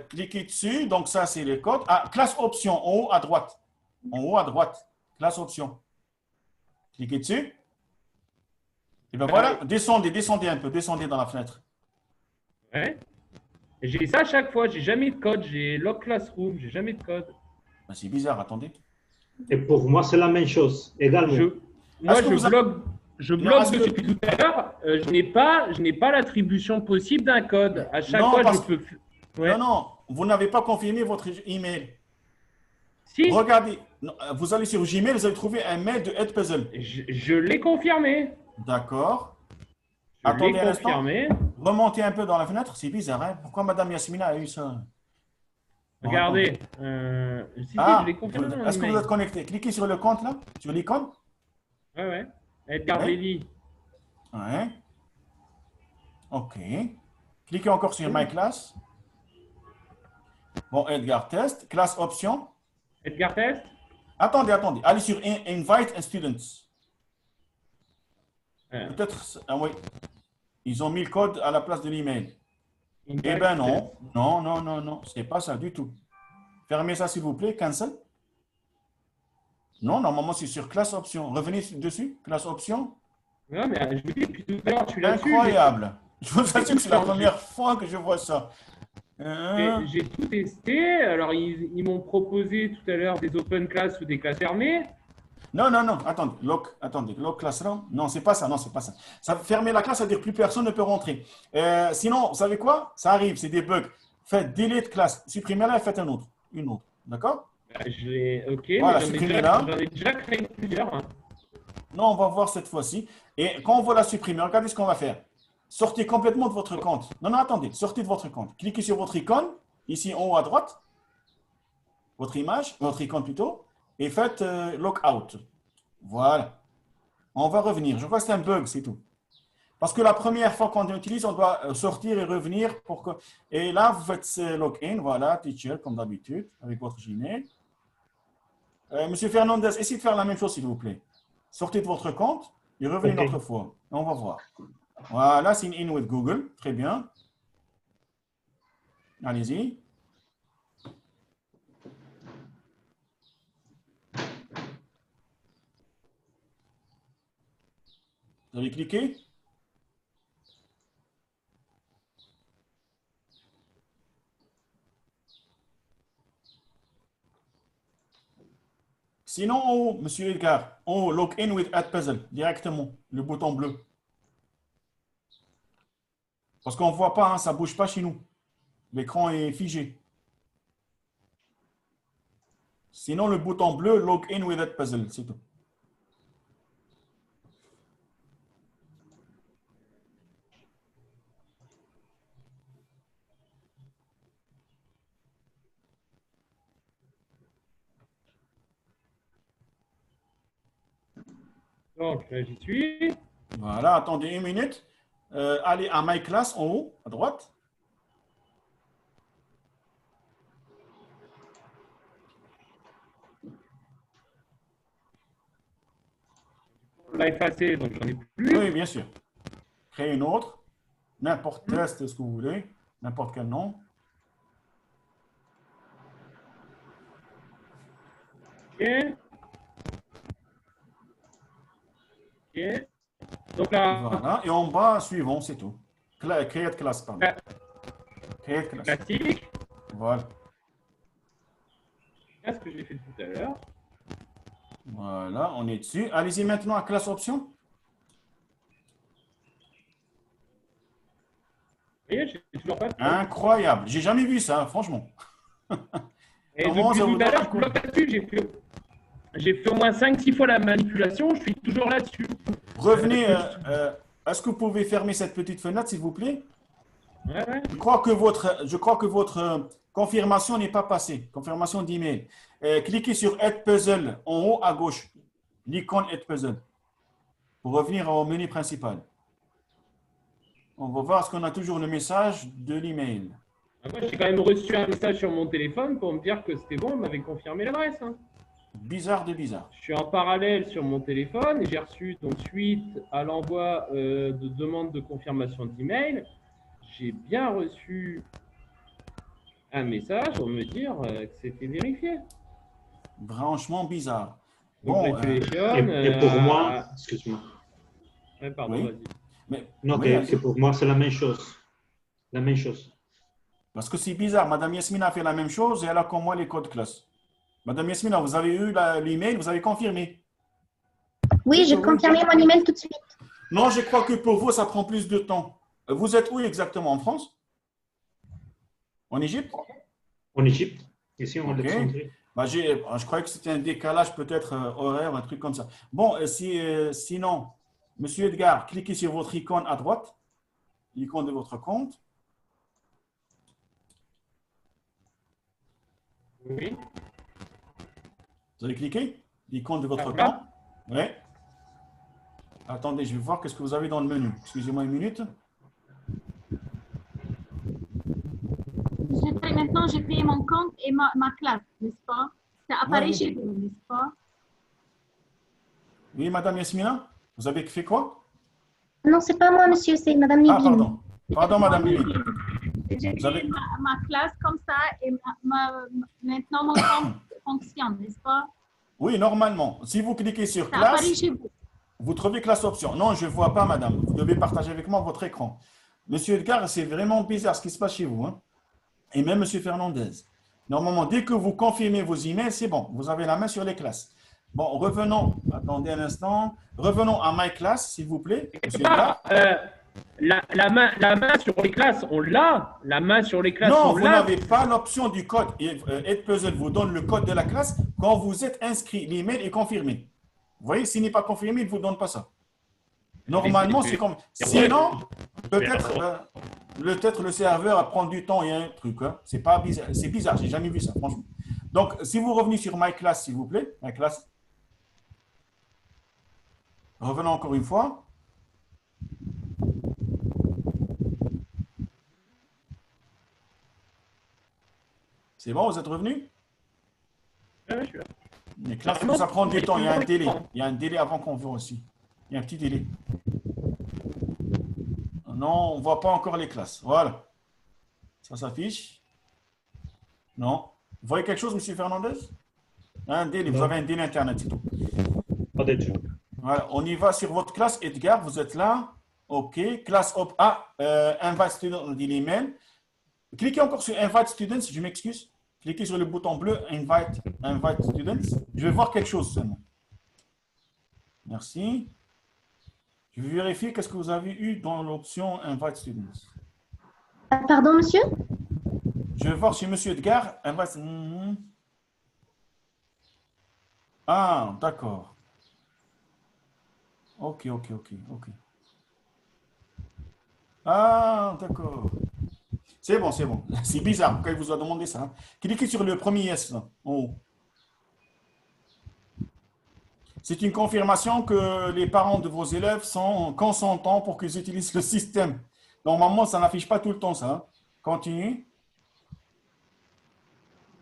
Cliquez dessus. Donc, ça, c'est le code. Ah, classe option, en haut à droite. En haut à droite. Classe option. Cliquez dessus. Et bien voilà, descendez un peu. Descendez dans la fenêtre. Ouais. J'ai ça à chaque fois. J'ai jamais de code. J'ai Log Classroom. J'ai jamais de code. Ben, c'est bizarre, attendez. Et pour moi, c'est la même chose, également. Je bloque depuis tout à l'heure. Je n'ai pas l'attribution possible d'un code. À chaque fois, je peux. Ouais. Non, vous n'avez pas confirmé votre email. Si. Regardez, vous allez sur Gmail, vous allez trouver un mail de Edpuzzle. Je l'ai confirmé. D'accord. Je Attendez l'ai un instant. confirmé. Remontez un peu dans la fenêtre, c'est bizarre. Hein? Pourquoi Madame Yasmina a eu ça? Regardez. Je l'ai confirmé. Est-ce que vous êtes connecté? Cliquez sur le compte là, sur l'icône. Ouais. Edgar Belli. Ouais. OK. Cliquez encore sur My Class. Bon, Edgar Test. Classe option. Edgar Test. Attendez. Allez sur Invite Students. Peut-être, oui. Ils ont mis le code à la place de l'email. Eh bien non. Non. Ce n'est pas ça du tout. Fermez ça s'il vous plaît. Cancel. Non, normalement c'est sur classe option. Revenez dessus. Classe option. Non, mais je vous dis depuis tout à l'heure, je suis là-dessus. Incroyable. Je vous assure que c'est la première fois que je vois ça. J'ai tout testé. Alors, ils m'ont proposé tout à l'heure des open class ou des classes fermées. Non. Attendez. Lock classroom. Non, c'est pas ça. Ça fermer la classe, ça veut dire que plus personne ne peut rentrer. Sinon, vous savez quoi? Ça arrive, c'est des bugs. Faites delete classe. Supprimez-la et faites une autre. D'accord? Ok, voilà, supprimez-la. J'en ai déjà créé plusieurs. Hein. Non, on va voir cette fois-ci. Et quand on va la supprimer, regardez ce qu'on va faire. Sortez complètement de votre compte. Non, attendez. Sortez de votre compte. Cliquez sur votre icône, ici en haut à droite. Votre icône plutôt. Et faites Lockout. Voilà. On va revenir. Je crois que c'est un bug, c'est tout. Parce que la première fois qu'on utilise, on doit sortir et revenir. Et là, vous faites Login. Voilà, Teacher, comme d'habitude, avec votre Gmail. Monsieur Fernandez, essayez de faire la même chose, s'il vous plaît. Sortez de votre compte et revenez une autre fois. On va voir. Voilà, sign in with Google. Très bien. Allez-y. Vous avez cliqué? Sinon, en haut, Monsieur Edgar, en haut, log in with @puzzle, directement, le bouton bleu. Parce qu'on ne voit pas, hein, ça ne bouge pas chez nous. L'écran est figé. Sinon, le bouton bleu, log in with @puzzle, c'est tout. Donc, j'y suis. Voilà, attendez une minute. Allez à My Class en haut, à droite. On l'a effacé, donc j'en ai plus. Oui, bien sûr. Créez une autre. N'importe test, ce que vous voulez. N'importe quel nom. OK. OK. Donc là, Voilà. Et en bas, suivant, c'est tout. Create class, pardon. Create class. classique. Voilà. C'est ce que j'ai fait tout à l'heure. Voilà, on est dessus. Allez-y maintenant à classe option. Vous voyez, j'ai toujours pas de... Incroyable. J'ai jamais vu ça, franchement. Et Comment depuis ça tout vous à l'heure, donne je bloque là-dessus. J'ai fait au moins 5-6 fois la manipulation. Je suis toujours là-dessus. Revenez. Est-ce que vous pouvez fermer cette petite fenêtre, s'il vous plaît? Ouais, ouais. Je crois que votre confirmation n'est pas passée. Confirmation d'email. Cliquez sur Add Puzzle en haut à gauche. L'icône Add Puzzle. Pour revenir au menu principal. On va voir ce qu'on a toujours le message de l'email. Moi, j'ai quand même reçu un message sur mon téléphone pour me dire que c'était bon. On m'avait confirmé l'adresse. Hein. Bizarre de bizarre. Je suis en parallèle sur mon téléphone et j'ai reçu donc suite à l'envoi de demande de confirmation d'email. J'ai bien reçu un message pour me dire que c'était vérifié. Franchement bizarre. Bon, Congratulations, et pour moi, excuse-moi. Ouais, pardon, oui. vas-y. Mais, Non, oui, que pour moi, c'est la même chose. La même chose. parce que c'est bizarre. Madame Yasmina a fait la même chose et elle a comme moi les codes classe. Madame Yasmina, vous avez eu l'email, vous avez confirmé. Oui, j'ai confirmé mon email tout de suite. Non, je crois que pour vous, ça prend plus de temps. Vous êtes où exactement? En France? En Égypte? En Égypte, ici en Ok. Alexandrie. Bah, je croyais que c'était un décalage peut-être horaire, un truc comme ça. Bon, sinon, Monsieur Edgar, cliquez sur votre icône à droite, l'icône de votre compte. Oui. Vous avez cliqué? L'icône de votre Ah, compte? Oui. Attendez, je vais voir qu'est-ce que vous avez dans le menu. Excusez-moi une minute. Maintenant, j'ai créé mon compte et ma classe, n'est-ce pas? Ça apparaît Oui. chez vous, n'est-ce pas? Oui, Madame Yasmina, vous avez fait quoi? Non, c'est pas moi, monsieur, c'est Madame Ah, Nibine. pardon. Pardon, Madame Lily. J'ai Vous avez- créé ma classe comme ça et maintenant mon compte fonctionne, n'est-ce pas? Oui, normalement. Si vous cliquez sur Ça apparaît classe, chez vous. vous trouvez classe option. Non, je ne vois pas, madame. Vous devez partager avec moi votre écran. Monsieur Edgar, c'est vraiment bizarre ce qui se passe chez vous. Hein. Et même monsieur Fernandez. Normalement, dès que vous confirmez vos emails, c'est bon. Vous avez la main sur les classes. Bon, revenons. Attendez un instant. Revenons à My Class, s'il vous plaît. Monsieur Edgar. La main sur les classes, on l'a. La main sur les classes, Non, on vous l'a. n'avez pas l'option du code. Edpuzzle vous donne le code de la classe quand vous êtes inscrit. L'email est confirmé. Vous voyez, s'il n'est pas confirmé, il ne vous donne pas ça. Normalement, c'est comme. Sinon, peut-être le serveur prend du temps et un truc. Hein. C'est pas bizarre. C'est bizarre, j'ai jamais vu ça, franchement. Donc, si vous revenez sur My Class, s'il vous plaît, My Class. Revenons encore une fois. C'est bon, vous êtes revenu? Ouais, je suis là. Les classes, ça prend du temps. Il y a un délai. Il y a un délai avant qu'on voit aussi. Il y a un petit délai. Non, on ne voit pas encore les classes. Voilà. Ça s'affiche. Non. Vous voyez quelque chose, M. Fernandez? Un délai, vous Non. avez un délai Internet, c'est tout. Pas de tout. Voilà, on y va sur votre classe. Edgar, vous êtes là. OK. Classe op. Invite student, on dit l'email. Cliquez encore sur Invite students, je m'excuse. Cliquez sur le bouton bleu, Invite students. Je vais voir quelque chose seulement. Merci. Je vais vérifier qu'est-ce que vous avez eu dans l'option Invite students. Pardon, monsieur? Je vais voir chez M. Edgar. Ah, d'accord. OK. Ah, d'accord. C'est bon. C'est bizarre quand il vous a demandé ça. Hein. Cliquez sur le premier yes là, en haut. C'est une confirmation que les parents de vos élèves sont consentants pour qu'ils utilisent le système. Normalement, ça n'affiche pas tout le temps ça. Hein. Continue.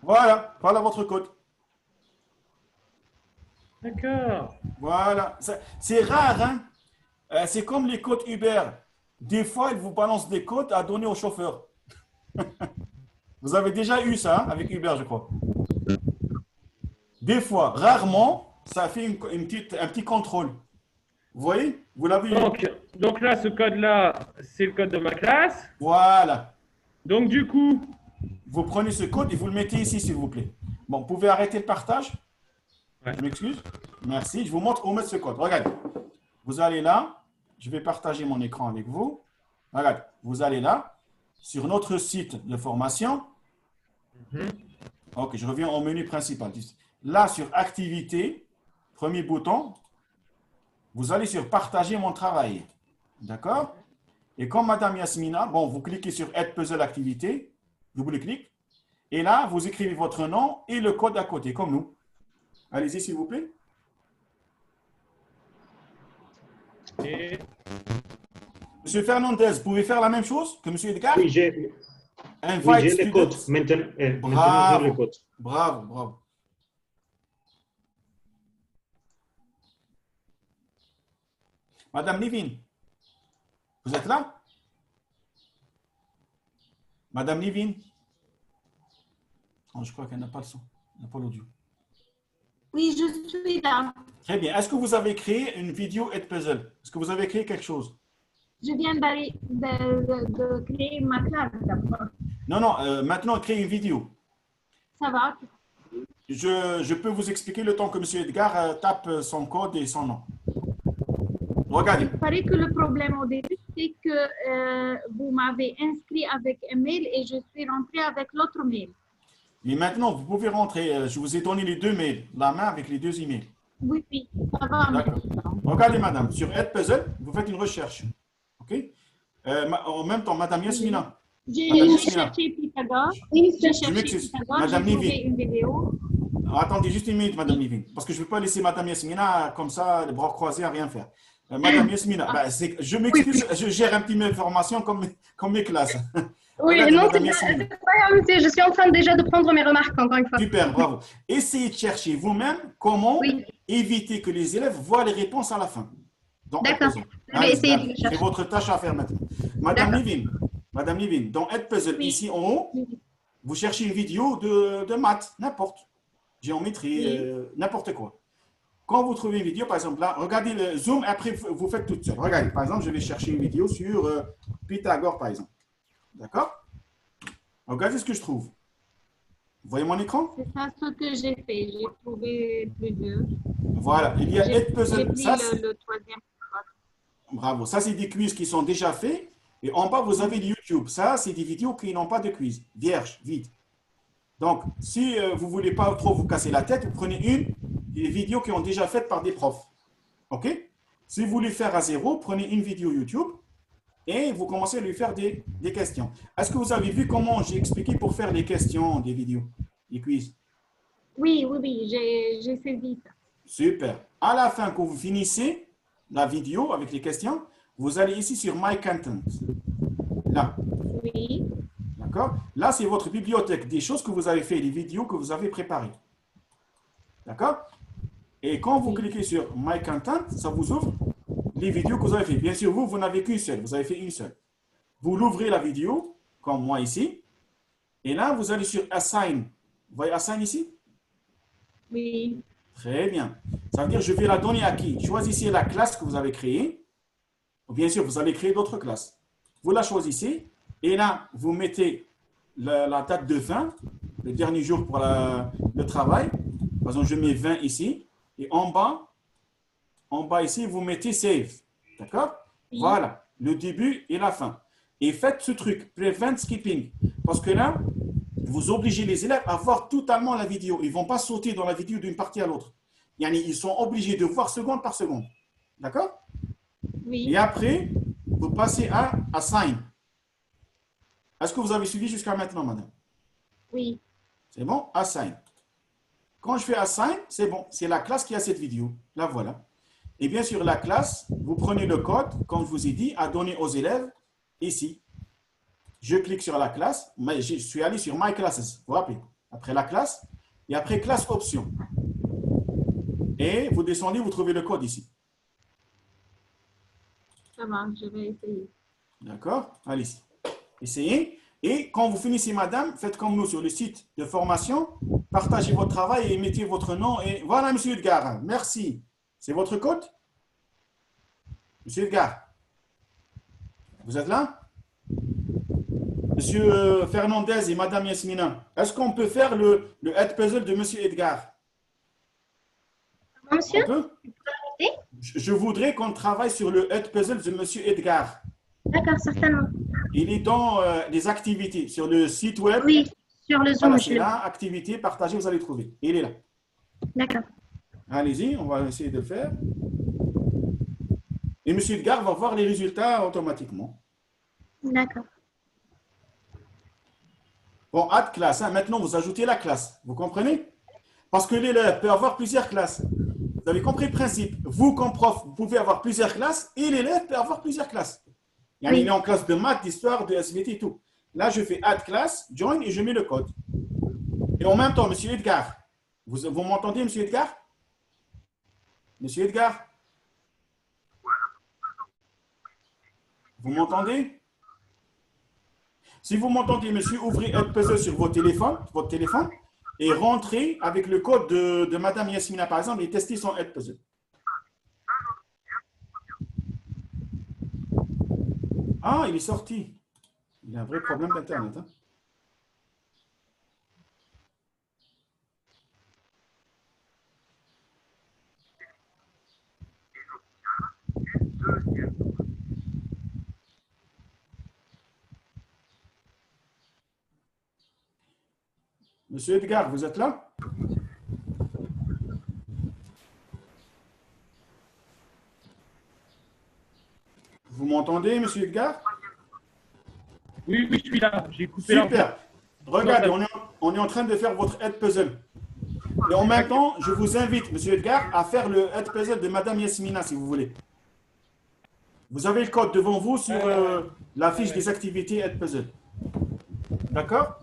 Voilà votre code. D'accord. Voilà. C'est rare, hein? C'est comme les codes Uber. Des fois, ils vous balancent des codes à donner au chauffeur. Vous avez déjà eu ça hein, avec Uber, je crois. Des fois, rarement, ça fait un petit contrôle. Vous voyez? Vous l'avez eu. Donc là, ce code-là, c'est le code de ma classe. Voilà. Donc du coup, vous prenez ce code et vous le mettez ici, s'il vous plaît. Bon, vous pouvez arrêter le partage? Ouais. Je m'excuse. Merci. Je vous montre où mettre ce code. Regardez. Vous allez là. Je vais partager mon écran avec vous. Regardez. Vous allez là, sur notre site de formation. OK, je reviens au menu principal. Là, sur Activité, premier bouton, vous allez sur Partager mon travail. D'accord? Et comme Madame Yasmina, bon, vous cliquez sur Add Puzzle Activité, double-clic, et là, vous écrivez votre nom et le code à côté, comme nous. Allez-y, s'il vous plaît. et Monsieur Fernandez, vous pouvez faire la même chose que Monsieur Edgar? Oui, j'ai le code. Maintenant, j'ai le code. Bravo. Madame Livin, vous êtes là? Madame Livin? Oh, je crois qu'elle n'a pas le son, elle n'a pas l'audio. Oui, je suis là. Très bien. Est-ce que vous avez créé une vidéo et puzzle? Est-ce que vous avez créé quelque chose? Je viens de créer ma classe d'abord. Non, maintenant, créez une vidéo. Ça va? Je peux vous expliquer le temps que M. Edgar tape son code et son nom. Regardez. Il paraît que le problème au début, c'est que vous m'avez inscrit avec un mail et je suis rentrée avec l'autre mail. Mais maintenant, vous pouvez rentrer. Je vous ai donné les deux mails, la main avec les deux emails. Oui, ça va. D'accord. Regardez, madame, sur Add Puzzle, vous faites une recherche. OK? En même temps, madame Yasmina. J'ai cherché Pythagore. J'ai cherché Pythagore. Madame J'ai trouvé Livin. une vidéo. Attendez juste une minute, madame Livin. Parce que je ne veux pas laisser madame Yasmina comme ça, les bras croisés à rien faire. Madame Yasmina, je m'excuse, je gère un petit peu d'informations comme mes classes. Oui, Regardez, non, madame c'est Yasmina. pas grave, je suis en train déjà de prendre mes remarques, encore une fois. Super, bravo. Essayez de chercher vous-même comment éviter que les élèves voient les réponses à la fin. D'accord. Je vais essayer de le chercher. C'est votre tâche à faire maintenant. Madame Livin, dans Add Puzzle, ici en haut, vous cherchez une vidéo de maths, n'importe. Géométrie, n'importe quoi. Quand vous trouvez une vidéo, par exemple, là, regardez le zoom, après vous faites toute seule. Regardez, par exemple, je vais chercher une vidéo sur Pythagore, par exemple. D'accord? Regardez ce que je trouve. Vous voyez mon écran? C'est ça ce que j'ai fait. J'ai trouvé plusieurs. Voilà, il y a Add Puzzle. J'ai Ça, pris le troisième. bravo. Ça, c'est des quiz qui sont déjà faits. Et en bas, vous avez le YouTube. Ça, c'est des vidéos qui n'ont pas de quiz. Vierge, vide. Donc, si vous ne voulez pas trop vous casser la tête, vous prenez des vidéos qui ont déjà faites par des profs. OK? Si vous voulez faire à zéro, prenez une vidéo YouTube et vous commencez à lui faire des questions. Est-ce que vous avez vu comment j'ai expliqué pour faire les questions des vidéos, les quiz? Oui, j'ai saisi ça. Super. À la fin, quand vous finissez la vidéo avec les questions, vous allez ici sur My Content. Là. Oui. D'accord? Là, c'est votre bibliothèque, des choses que vous avez fait, les vidéos que vous avez préparées. D'accord? Et quand vous cliquez sur My Content, ça vous ouvre les vidéos que vous avez fait. Bien sûr, vous n'avez qu'une seule. Vous avez fait une seule. vous l'ouvrez la vidéo, comme moi ici. Et là, vous allez sur Assign. Vous voyez Assign ici? Oui. Très bien. Ça veut dire je vais la donner à qui? Choisissez la classe que vous avez créée. Bien sûr, vous allez créer d'autres classes. Vous la choisissez. Et là, vous mettez la date de fin, le dernier jour pour le travail. Par exemple, je mets 20 ici. Et en bas ici, vous mettez Save. D'accord? Oui. Voilà, le début et la fin. Et faites ce truc, Prevent Skipping. Parce que là, vous obligez les élèves à voir totalement la vidéo. Ils ne vont pas sauter dans la vidéo d'une partie à l'autre. Ils sont obligés de voir seconde par seconde. D'accord? Oui. Et après, vous passez à Assign. Est-ce que vous avez suivi jusqu'à maintenant, madame? Oui. C'est bon? Assign. Quand je fais Assign, c'est bon. C'est la classe qui a cette vidéo. Là, voilà. Et bien sûr, la classe, vous prenez le code, comme je vous ai dit, à donner aux élèves ici. Je clique sur la classe, mais je suis allé sur My Classes. Vous vous rappelez? Après la classe, et après classe option. Et vous descendez, vous trouvez le code ici. Ça va, je vais essayer. D'accord? Allez-y. Essayez. Et quand vous finissez, madame, faites comme nous sur le site de formation. Partagez votre travail et mettez votre nom. Et voilà, monsieur Edgar. Merci. C'est votre code? Monsieur Edgar. Vous êtes là? Monsieur Fernandez et madame Yasmina. Est-ce qu'on peut faire le head puzzle de monsieur Edgar? Monsieur? On peut? Je voudrais qu'on travaille sur le head puzzle de monsieur Edgar. D'accord, certainement. Il est dans les activités sur le site web. Oui, sur le Zoom. Voilà, c'est là, activité, partagez, vous allez trouver. Il est là. D'accord. Allez-y, on va essayer de le faire. Et M. Edgar va voir les résultats automatiquement. D'accord. Bon, add classe. Hein. Maintenant, vous ajoutez la classe. Vous comprenez? Parce que l'élève peut avoir plusieurs classes. Vous avez compris le principe. Vous, comme prof, vous pouvez avoir plusieurs classes et l'élève peut avoir plusieurs classes. Il est en classe de maths, d'histoire, de SVT et tout. Là, je fais add class, join et je mets le code. Et en même temps, M. Edgar, vous m'entendez, M. Edgar? M. Edgar? Vous m'entendez? Si vous m'entendez, monsieur, ouvrez Head Puzzle sur votre téléphone, et rentrez avec le code de Madame Yasmina, par exemple, et testez son Head Puzzle. Ah, il est sorti. Il a un vrai problème d'Internet. Hein? Monsieur Edgar, vous êtes là? Vous m'entendez, monsieur Edgar? Oui, oui, je suis là. J'ai coupé. Super. Regardez, on est en train de faire votre head puzzle. Et en même temps, je vous invite, monsieur Edgar, à faire le head puzzle de madame Yasmina, si vous voulez. Vous avez le code devant vous sur la fiche des activités head puzzle. D'accord?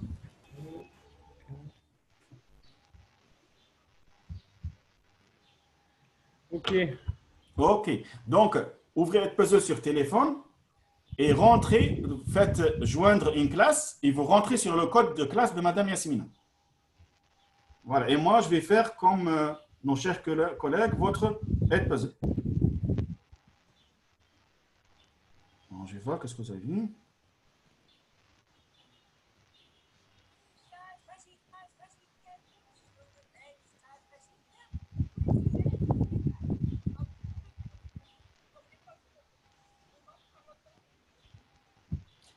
Ok. Ok. Donc, ouvrez head puzzle sur téléphone et rentrez, faites joindre une classe et vous rentrez sur le code de classe de madame Yasmina. Voilà. Et moi, je vais faire comme nos chers collègues, votre head puzzle. Alors, je vais voir qu'est-ce que vous avez vu.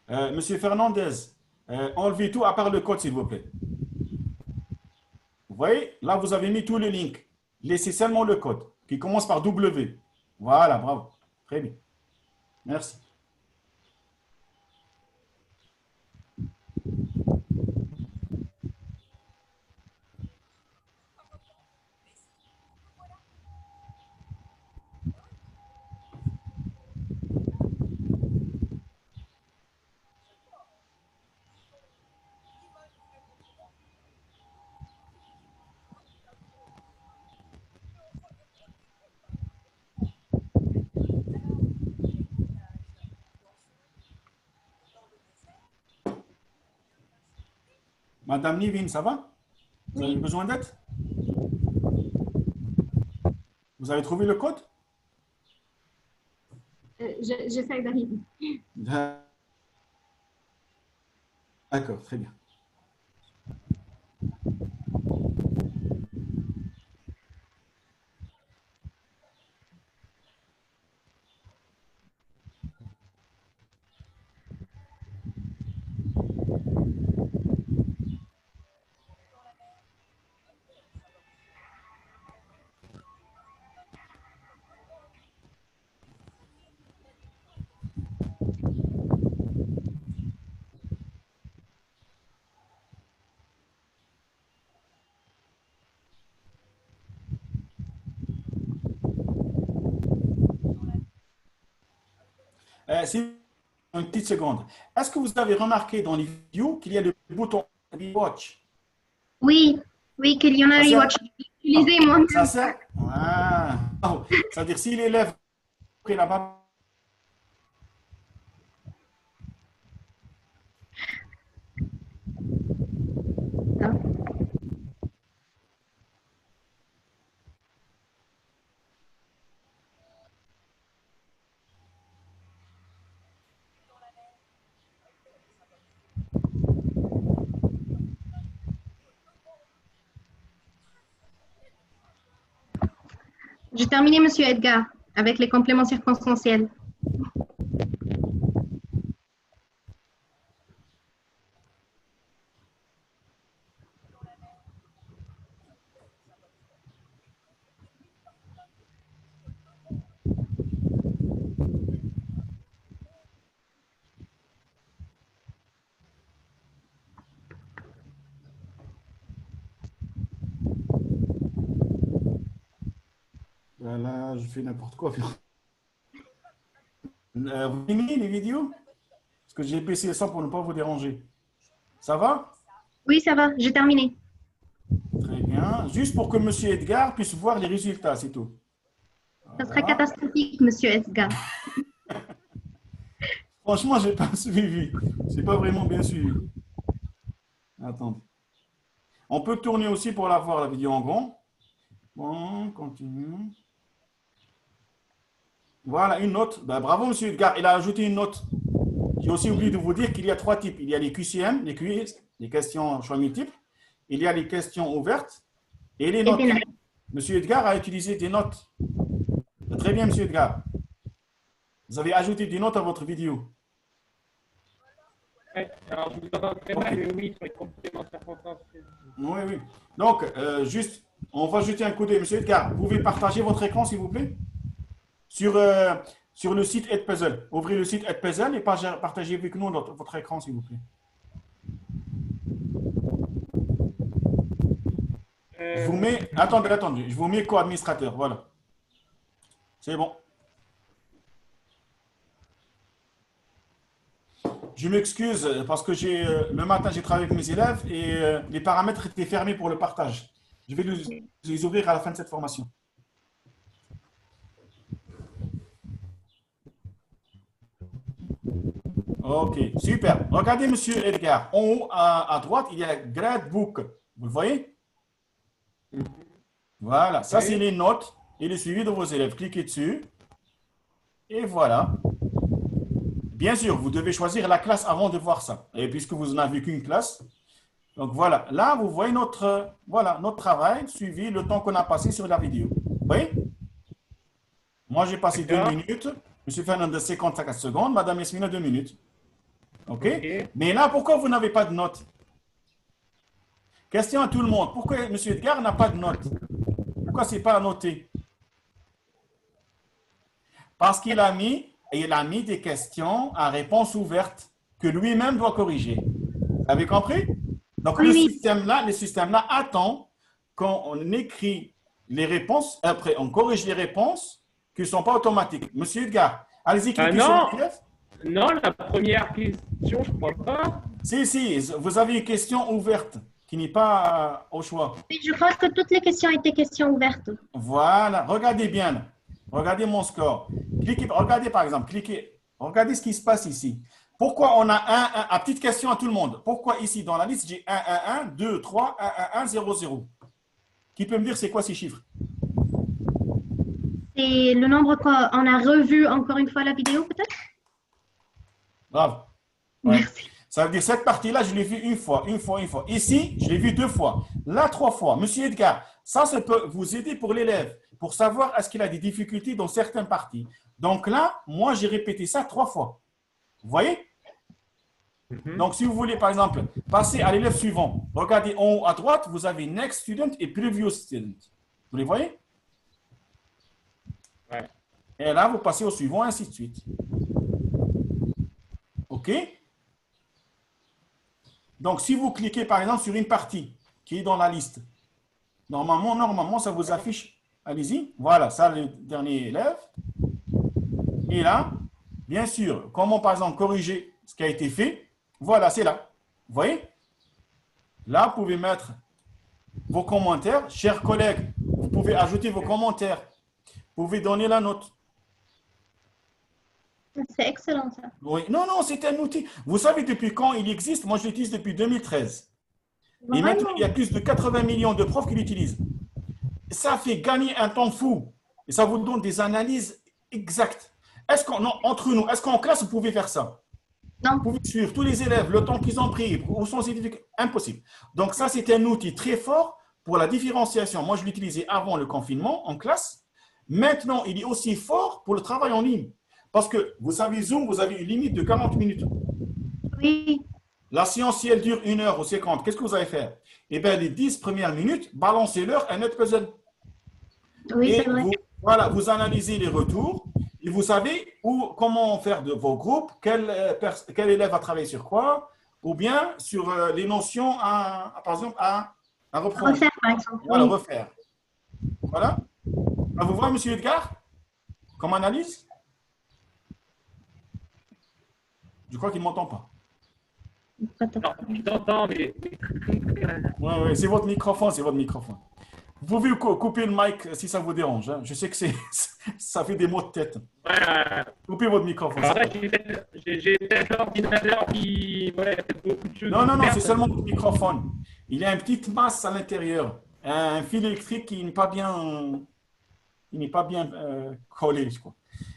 Monsieur Fernandez, enlevez tout à part le code, s'il vous plaît. Vous voyez, là, vous avez mis tous les links. Laissez seulement le code qui commence par W. Voilà, bravo. Très bien. Merci. Madame Nivine, ça va? Vous avez besoin d'aide? Vous avez trouvé le code? J'essaie d'arriver. D'accord, très bien. C'est une petite seconde. Est-ce que vous avez remarqué dans les vidéos qu'il y a le bouton Rewatch? Oui, oui, qu'il y en a Ça sert- rewatch. Utilisez moi. Ça sert. Ah. C'est-à-dire, si l'élève pris la barre. J'ai terminé, Monsieur Edgar, avec les compléments circonstanciels. Voilà, je fais n'importe quoi. Vous aimez les vidéos? Parce que j'ai baissé le son pour ne pas vous déranger. Ça va? Oui, ça va, j'ai terminé. Très bien. Juste pour que M. Edgar puisse voir les résultats, c'est tout. Ça serait catastrophique, Monsieur Edgar. Franchement, je n'ai pas suivi. Je n'ai pas vraiment bien suivi. Attendez. On peut tourner aussi pour la voir, la vidéo en grand. Bon, continue. Voilà, une note. Ben, bravo, M. Edgar. Il a ajouté une note. J'ai aussi oublié de vous dire qu'il y a 3 types. Il y a les QCM, les quiz, les questions choix multiples. Il y a les questions ouvertes et les notes. M. Edgar a utilisé des notes. Très bien, M. Edgar. Vous avez ajouté des notes à votre vidéo. Alors, je vous entends très mal, mais oui, sur les compléments circonstanciels. Oui, oui. Donc, juste, on va jeter un coup d'œil. M. Edgar, vous pouvez partager votre écran, s'il vous plaît, sur le site Edpuzzle. Ouvrez le site Edpuzzle et partagez avec nous votre écran, s'il vous plaît. Je vous mets, attendez, je vous mets co-administrateur, voilà. C'est bon. Je m'excuse parce que le matin, j'ai travaillé avec mes élèves et les paramètres étaient fermés pour le partage. Je vais les ouvrir à la fin de cette formation. Ok, super. Regardez, Monsieur Edgar. En haut à droite, il y a Gradebook. Vous le voyez? Voilà, ça c'est les notes et le suivi de vos élèves. Cliquez dessus. Et voilà. Bien sûr, vous devez choisir la classe avant de voir ça. Et puisque vous n'avez qu'une classe. Donc voilà, là vous voyez notre travail suivi le temps qu'on a passé sur la vidéo. Vous voyez? Moi j'ai passé 2 minutes. Monsieur Fernandez 55 secondes. Madame Yasmina 2 minutes. OK? Mais là, pourquoi vous n'avez pas de notes? Question à tout le monde. Pourquoi M. Edgar n'a pas de notes? Pourquoi ce n'est pas noté? Parce qu'il a mis des questions à réponse ouverte que lui-même doit corriger. Vous avez compris? Donc, le système-là attend qu'on écrit les réponses, après on corrige les réponses qui ne sont pas automatiques. Monsieur Edgar, allez-y, cliquez sur le PDF. Non, la première question, je ne crois pas. Si, vous avez une question ouverte qui n'est pas au choix. Oui, je crois que toutes les questions étaient questions ouvertes. Voilà, regardez bien. Regardez mon score. Regardez par exemple, regardez ce qui se passe ici. Pourquoi on a 1, 1, petite question à tout le monde. Pourquoi ici, dans la liste, j'ai 1, 1, 1, 2, 3, 1, 1, 1, 0, 0? Qui peut me dire c'est quoi ces chiffres? C'est le nombre qu'on a revu encore une fois la vidéo, peut-être? Bravo. Ouais. Ça veut dire cette partie-là, je l'ai vue une fois, une fois, une fois. Ici, je l'ai vue 2 fois. Là, 3 fois. Monsieur Edgar, ça peut vous aider pour l'élève, pour savoir est-ce qu'il a des difficultés dans certaines parties. Donc là, moi, j'ai répété ça 3 fois. Vous voyez? Donc, si vous voulez, par exemple, passer à l'élève suivant, regardez en haut à droite, vous avez Next Student et Previous Student. Vous les voyez? Ouais. Et là, vous passez au suivant, ainsi de suite. OK? Donc, si vous cliquez, par exemple, sur une partie qui est dans la liste, normalement, ça vous affiche. Allez-y. Voilà, ça, le dernier élève. Et là, bien sûr, comment, par exemple, corriger ce qui a été fait? Voilà, c'est là. Vous voyez? Là, vous pouvez mettre vos commentaires. Chers collègues, vous pouvez ajouter vos commentaires. Vous pouvez donner la note. C'est excellent, ça. Oui. Non, non, c'est un outil. Vous savez depuis quand il existe? Moi, je l'utilise depuis 2013. Et maintenant, il y a plus de 80 millions de profs qui l'utilisent. Ça fait gagner un temps fou. Et ça vous donne des analyses exactes. Entre nous, est-ce qu'en classe, vous pouvez faire ça? Non. Vous pouvez suivre tous les élèves, le temps qu'ils ont pris, où sont ces difficultés? Impossible. Donc ça, c'est un outil très fort pour la différenciation. Moi, je l'utilisais avant le confinement en classe. Maintenant, il est aussi fort pour le travail en ligne. Parce que, vous savez, Zoom, vous avez une limite de 40 minutes. Oui. La séance, si elle dure 1 heure ou 50, qu'est-ce que vous allez faire? Eh bien, les 10 premières minutes, balancez-leur un autre puzzle. Oui, et c'est vrai. Voilà, vous analysez les retours et vous savez comment faire de vos groupes, quel élève va travailler sur quoi, ou bien sur les notions, par exemple, à reprendre. Refaire, par exemple. Voilà, Oui. refaire. Voilà. Vous voyez, monsieur Edgar, comme analyse? Je crois qu'il ne m'entend pas. Je t'entends, mais… Oui, c'est votre microphone, c'est votre microphone. Vous pouvez couper le mic si ça vous dérange. Hein. Je sais que ça fait des maux de tête. Coupez votre microphone. Alors là, j'ai peut-être l'ordinateur qui… Ouais, beaucoup de choses. Non, c'est seulement le microphone. Il y a une petite masse à l'intérieur. Un fil électrique qui n'est pas bien, collé, je crois.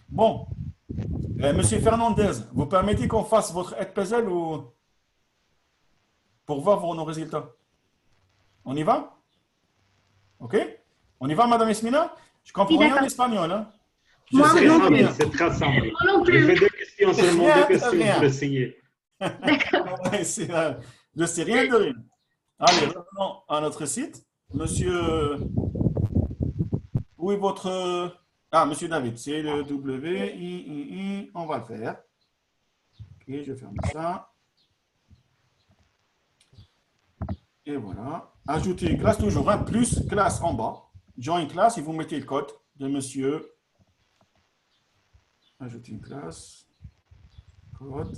Bon. Monsieur Fernandez, vous permettez qu'on fasse votre head puzzle ou pour voir nos résultats? On y va? OK? On y va, Madame Esmina? Je comprends rien d'espagnol. Hein? Moi non plus. C'est très simple. Moi non Je plus. fais 2 questions seulement, 2 questions rien. pour essayer. D'accord. Je ne sais rien de rien. Allez, revenons à notre site. Monsieur, où est votre… Ah, monsieur David, c'est le W, on va le faire. OK, je ferme ça. Et voilà. Ajoutez une classe, toujours un plus classe en bas. Join class et vous mettez le code de monsieur. Ajoutez une classe. Code.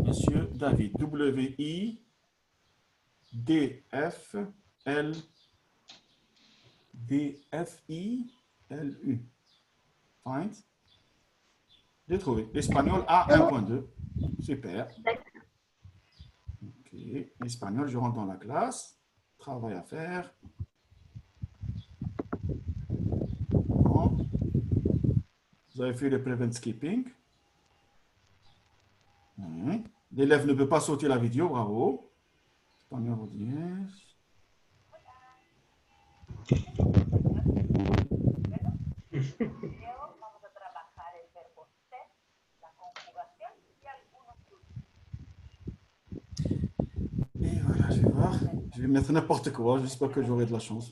Monsieur David. W-I-D-F-L. D-F-I-L-U. Find. J'ai trouvé. L'espagnol A1.2. Super. OK. L'espagnol, je rentre dans la classe. Travail à faire. Bon. Vous avez fait le prevent skipping. L'élève ne peut pas sauter la vidéo, bravo. Espagnol audience. Et voilà, je vais voir. Je vais mettre n'importe quoi. J'espère que j'aurai de la chance.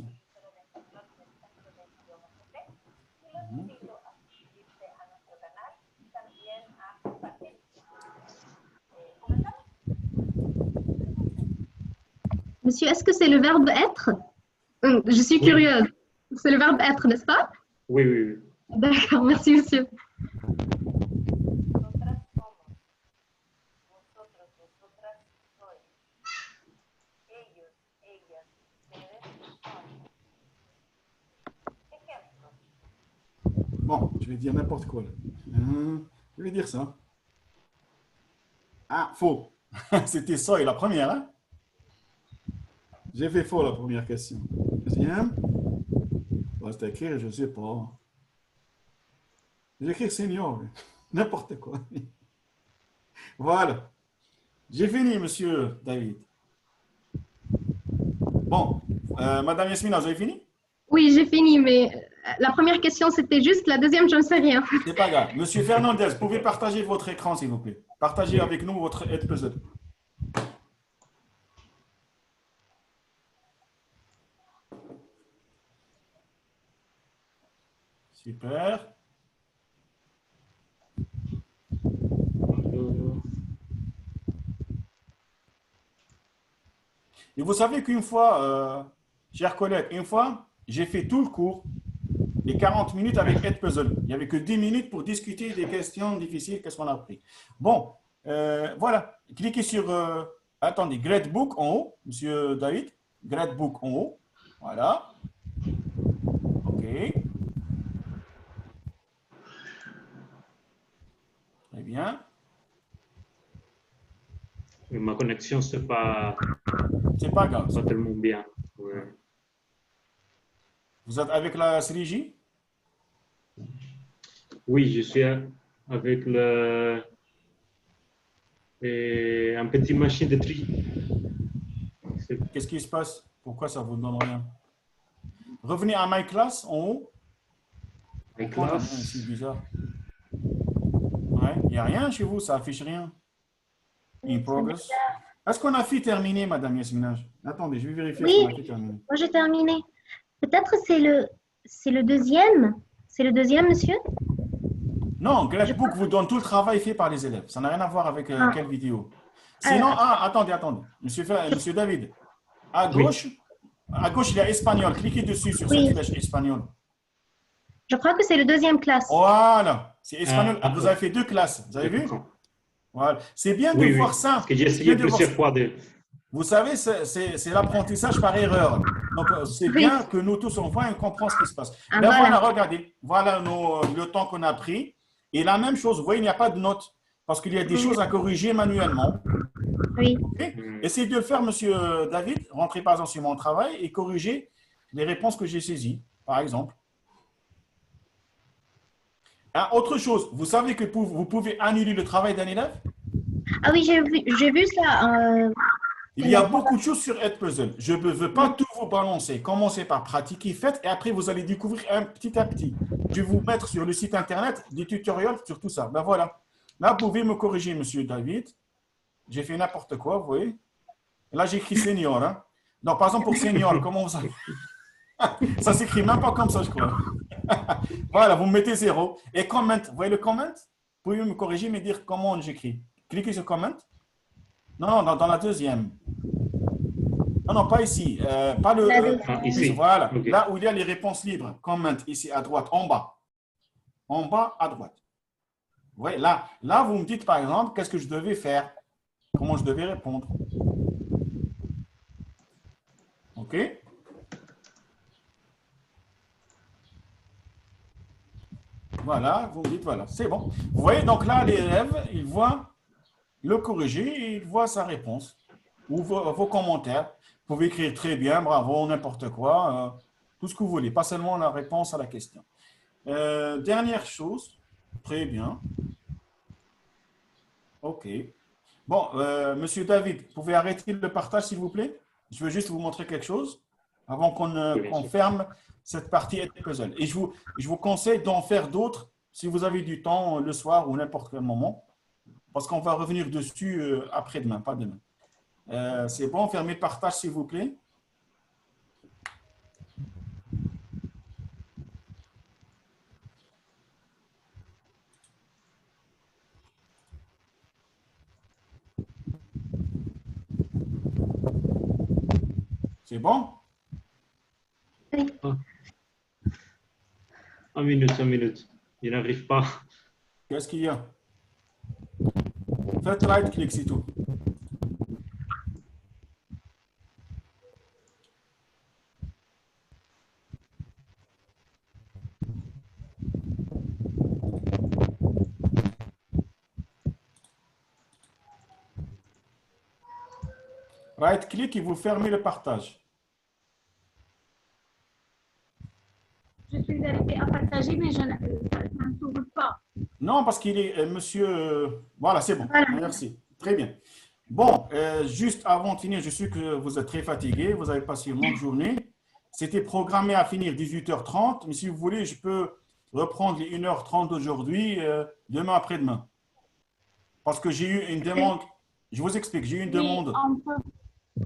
Monsieur, est-ce que c'est le verbe être? Je suis curieuse. C'est le verbe être, n'est-ce pas? Oui, oui, oui. D'accord, merci monsieur. Bon, je vais dire n'importe quoi. Là. Je vais dire ça. Ah, faux. C'était ça, et la première, hein? J'ai fait faux la première question. Deuxième. Bon, c'est écrit, je ne sais pas. J'ai écrit senior. N'importe quoi. Voilà. J'ai fini, monsieur David. Bon, Madame Yasmina, vous avez fini? Oui, j'ai fini, mais la première question, c'était juste. La deuxième, je ne sais rien. C'est pas grave. Monsieur Fernandez, vous pouvez partager votre écran, s'il vous plaît. Partagez avec nous votre puzzle. Super. Et vous savez qu'une fois, chers collègues, une fois, j'ai fait tout le cours, les 40 minutes avec Edpuzzle. Il n'y avait que 10 minutes pour discuter des questions difficiles, qu'est-ce qu'on a appris. Bon, voilà. Cliquez sur, attendez, Gradebook en haut, monsieur David. Gradebook en haut. Voilà. OK. Très bien. Ma connexion, c'est pas grave. Pas tellement bien. Ouais. Vous êtes avec la 3J? Oui, je suis avec un petit machine de tri. Qu'est-ce qui se passe? Pourquoi ça ne vous donne rien? Revenez à My Class en haut. My Class. C'est bizarre. Ouais, il n'y a rien chez vous, ça affiche rien. In progress. Est-ce qu'on a fait terminer, Madame Yasmina? Attendez, je vais vérifier Oui, si on a fait terminer. moi j'ai terminé. Peut-être c'est le deuxième. C'est le deuxième, monsieur? Non, Gradebook vous donne tout le travail fait par les élèves. Ça n'a rien à voir avec quelle vidéo. Sinon, attendez. Monsieur David. À gauche, il y a espagnol. Cliquez dessus sur cette flèche espagnol. Je crois que c'est le deuxième classe. Voilà, c'est espagnol. Vous avez fait 2 classes. Vous avez vu? Voilà. C'est bien de voir ça. Parce que j'ai essayé plusieurs fois de... Vous savez, c'est l'apprentissage par erreur. Donc, c'est bien que nous tous, on voit et on comprend ce qui se passe. Là, voilà, regardez. Voilà le temps qu'on a pris. Et la même chose, vous voyez, il n'y a pas de notes. Parce qu'il y a des choses à corriger manuellement. Oui. Okay? Essayez de le faire, monsieur David. Rentrez par exemple sur mon travail et corrigez les réponses que j'ai saisies, par exemple. Autre chose, vous savez que vous pouvez annuler le travail d'un élève? Ah oui, j'ai vu ça. Il y a beaucoup de choses sur Edpuzzle. Je ne veux pas tout vous balancer. Commencez par pratiquer, faites, et après, vous allez découvrir petit à petit. Je vais vous mettre sur le site Internet des tutoriels sur tout ça. Ben voilà. Là, vous pouvez me corriger, monsieur David. J'ai fait n'importe quoi, vous voyez. Là, j'ai écrit senior. Hein. Donc, par exemple, pour senior, comment vous savez? Ça s'écrit même pas comme ça, je crois. Voilà, vous mettez 0. Et comment, vous voyez le comment? Vous pouvez me corriger, me dire comment j'écris. Cliquez sur comment. Non, dans la deuxième. Non, pas ici. Pas le. Ici. Voilà. Okay. Là où il y a les réponses libres. Comment, ici à droite, en bas. En bas, à droite. Vous voyez, là, vous me dites par exemple, qu'est-ce que je devais faire? Comment je devais répondre? OK? Voilà, vous me dites, voilà, c'est bon. Vous voyez, donc là, l'élève, il voit le corriger et il voit sa réponse ou vos commentaires. Vous pouvez écrire très bien, bravo, n'importe quoi, tout ce que vous voulez, pas seulement la réponse à la question. Dernière chose, très bien. OK. Bon, monsieur David, vous pouvez arrêter le partage, s'il vous plaît? Je veux juste vous montrer quelque chose avant qu'on ferme cette partie Edpuzzle. Et je vous conseille d'en faire d'autres si vous avez du temps le soir ou n'importe quel moment, parce qu'on va revenir dessus après-demain, pas demain. C'est bon, fermez le partage, s'il vous plaît. C'est bon? Oui. Un minute. Il n'arrive pas. Qu'est-ce qu'il y a? Faites right-click, c'est tout. Right-click et vous fermez le partage. Je suis arrivée à partager, mais ça ne s'ouvre pas. Non, parce qu'il est monsieur. Voilà, c'est bon. Voilà. Merci. Très bien. Bon, juste avant de finir, je sais que vous êtes très fatigué. Vous avez passé une longue journée. C'était programmé à finir 18h30, mais si vous voulez, je peux reprendre les 1h30 d'aujourd'hui, demain après-demain. Parce que j'ai eu une demande. Je vous explique, j'ai eu une demande.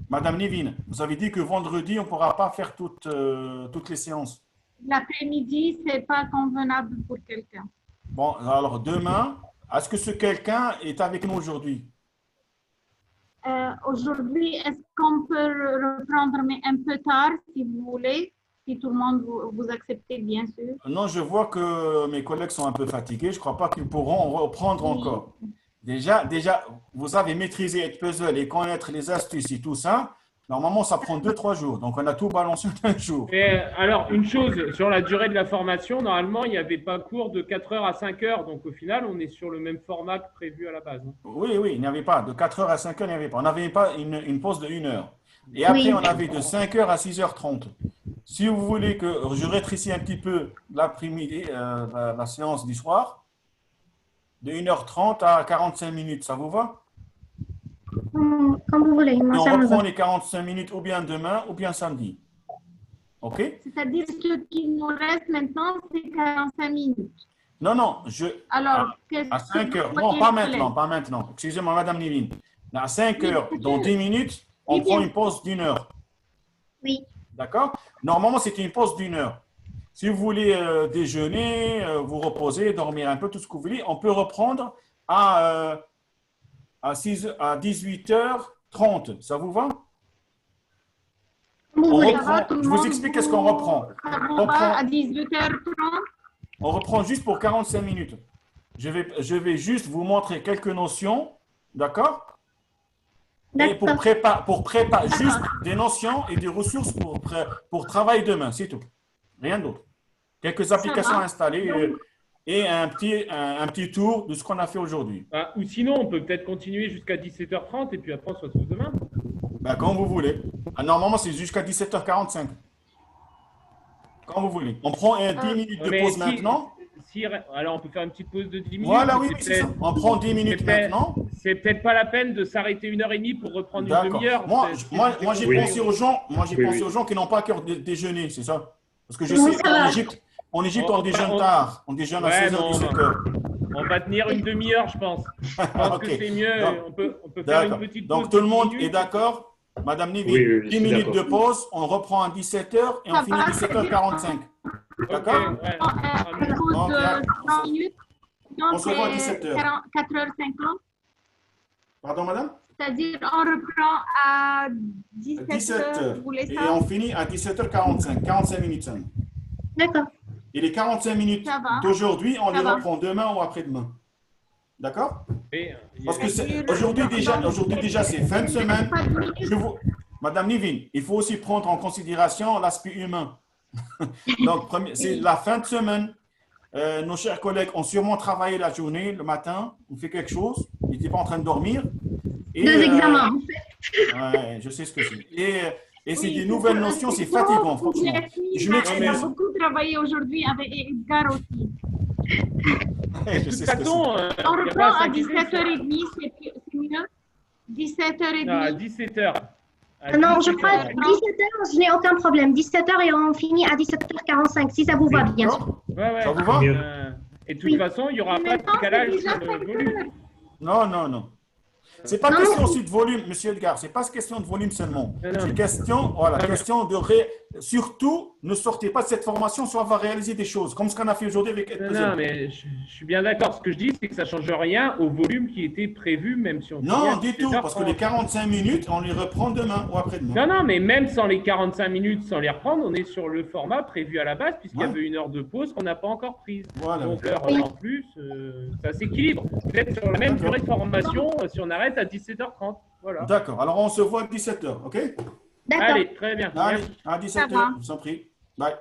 Madame Nevin, vous avez dit que vendredi, on ne pourra pas faire toutes les séances. L'après-midi, ce n'est pas convenable pour quelqu'un. Bon, alors demain, est-ce que ce quelqu'un est avec nous aujourd'hui? Aujourd'hui, est-ce qu'on peut reprendre, mais un peu tard, si vous voulez, si tout le monde vous acceptez, bien sûr. Non, je vois que mes collègues sont un peu fatigués. Je ne crois pas qu'ils pourront reprendre encore. Déjà, vous avez maîtrisé Edpuzzle et connaître les astuces et tout ça. Normalement, ça prend 2-3 jours. Donc, on a tout balancé en un jour. Et alors, une chose, sur la durée de la formation, normalement, il n'y avait pas cours de 4 heures à 5 heures. Donc, au final, on est sur le même format que prévu à la base. Oui, il n'y avait pas. De 4 heures à 5 heures, il n'y avait pas. On n'avait pas une pause de 1 heure. Et après, on avait de 5 heures à 6h30. Si vous voulez que je rétrécisse un petit peu l'après-midi, la séance du soir, de 1h30 à 45 minutes, ça vous va? Comme vous voulez. Moi, Et on ça me reprend va. les 45 minutes ou bien demain ou bien samedi. OK? C'est-à-dire que ce qui nous reste maintenant, c'est 45 minutes. Non, Alors, à 5 heures. Non, pas maintenant. Excusez-moi, Madame Nivine. À 5 heures, dans 10 minutes, on prend une pause d'1 heure. Oui. D'accord? Normalement, c'était une pause d'1 heure. Si vous voulez déjeuner, vous reposer, dormir un peu, tout ce que vous voulez, on peut reprendre à 18h30. Ça vous va? Je vous explique qu'est-ce qu'on reprend. On va à 18h30. On reprend juste pour 45 minutes. Je vais juste vous montrer quelques notions, d'accord? Et pour préparer juste des notions et des ressources pour travailler demain, c'est tout. Rien d'autre. Quelques applications installées et un petit tour de ce qu'on a fait aujourd'hui. Ou sinon, on peut peut-être continuer jusqu'à 17h30 et puis après, on se retrouve demain. Quand vous voulez. Normalement, c'est jusqu'à 17h45. Quand vous voulez. On prend 10 minutes de pause maintenant. Alors, on peut faire une petite pause de 10 minutes. Voilà, oui, c'est ça. On prend 10 minutes maintenant. C'est peut-être pas la peine de s'arrêter 1h30 pour reprendre une demi-heure. Moi, j'ai pensé aux gens, aux gens qui n'ont pas cœur de déjeuner, c'est ça? Parce que je sais qu'en Égypte, on déjeune tard. On déjeune à 16h, 17h. On va tenir une demi-heure, je pense. Je pense que c'est mieux. On peut faire une petite pause. Donc, tout le monde est d'accord? Madame Nivi, 10 minutes de pause, on reprend à 17h et on finit à 17h45. D'accord? Pause de 30 minutes. On se voit à 17h. 4h50. Pardon, madame? C'est-à-dire, on reprend à 17h. Et on finit à 17h45. 45 minutes seulement. D'accord. Et les 45 minutes d'aujourd'hui, on les reprend demain ou après-demain. D'accord? Parce que aujourd'hui déjà, c'est fin de semaine. Madame Nivine, il faut aussi prendre en considération l'aspect humain. Donc, c'est la fin de semaine. Nos chers collègues ont sûrement travaillé la journée, le matin, on fait quelque chose. Ils n'étaient pas en train de dormir. Et, 2 examens. Ouais, je sais ce que c'est. Et c'est des nouvelles notions, c'est fatigant, franchement. Je m'excuse. On a beaucoup travaillé aujourd'hui avec Edgar aussi. Je sais ce que c'est. On reprend à 17h30, c'est mieux. 17h30. Non, à 17h. Non, je crois 17h, je n'ai aucun problème. 17h et on finit à 17h45, si ça vous va, bien sûr. Ouais. Ça vous va? Et de toute façon, il n'y aura pas de décalage sur le volume. Non. C'est pas question aussi de volume, monsieur Edgar. C'est pas question de volume seulement. C'est question de surtout, ne sortez pas de cette formation, soit on va réaliser des choses, comme ce qu'on a fait aujourd'hui avec Edpuzzle. Non, mais je suis bien d'accord. Ce que je dis, c'est que ça ne change rien au volume qui était prévu, même si on. Non, du tout, parce que les 45 minutes, on les reprend demain ou après-demain. Non, mais même sans les 45 minutes, sans les reprendre, on est sur le format prévu à la base, puisqu'il y avait 1 heure de pause qu'on n'a pas encore prise. Voilà. Donc, l'heure en plus, ça s'équilibre. Peut-être sur la même durée de formation, si on arrête à 17h30. Voilà. D'accord. Alors, on se voit à 17h, OK? D'accord. Allez, très bien. Allez, à 17h, je vous en prie. Bye.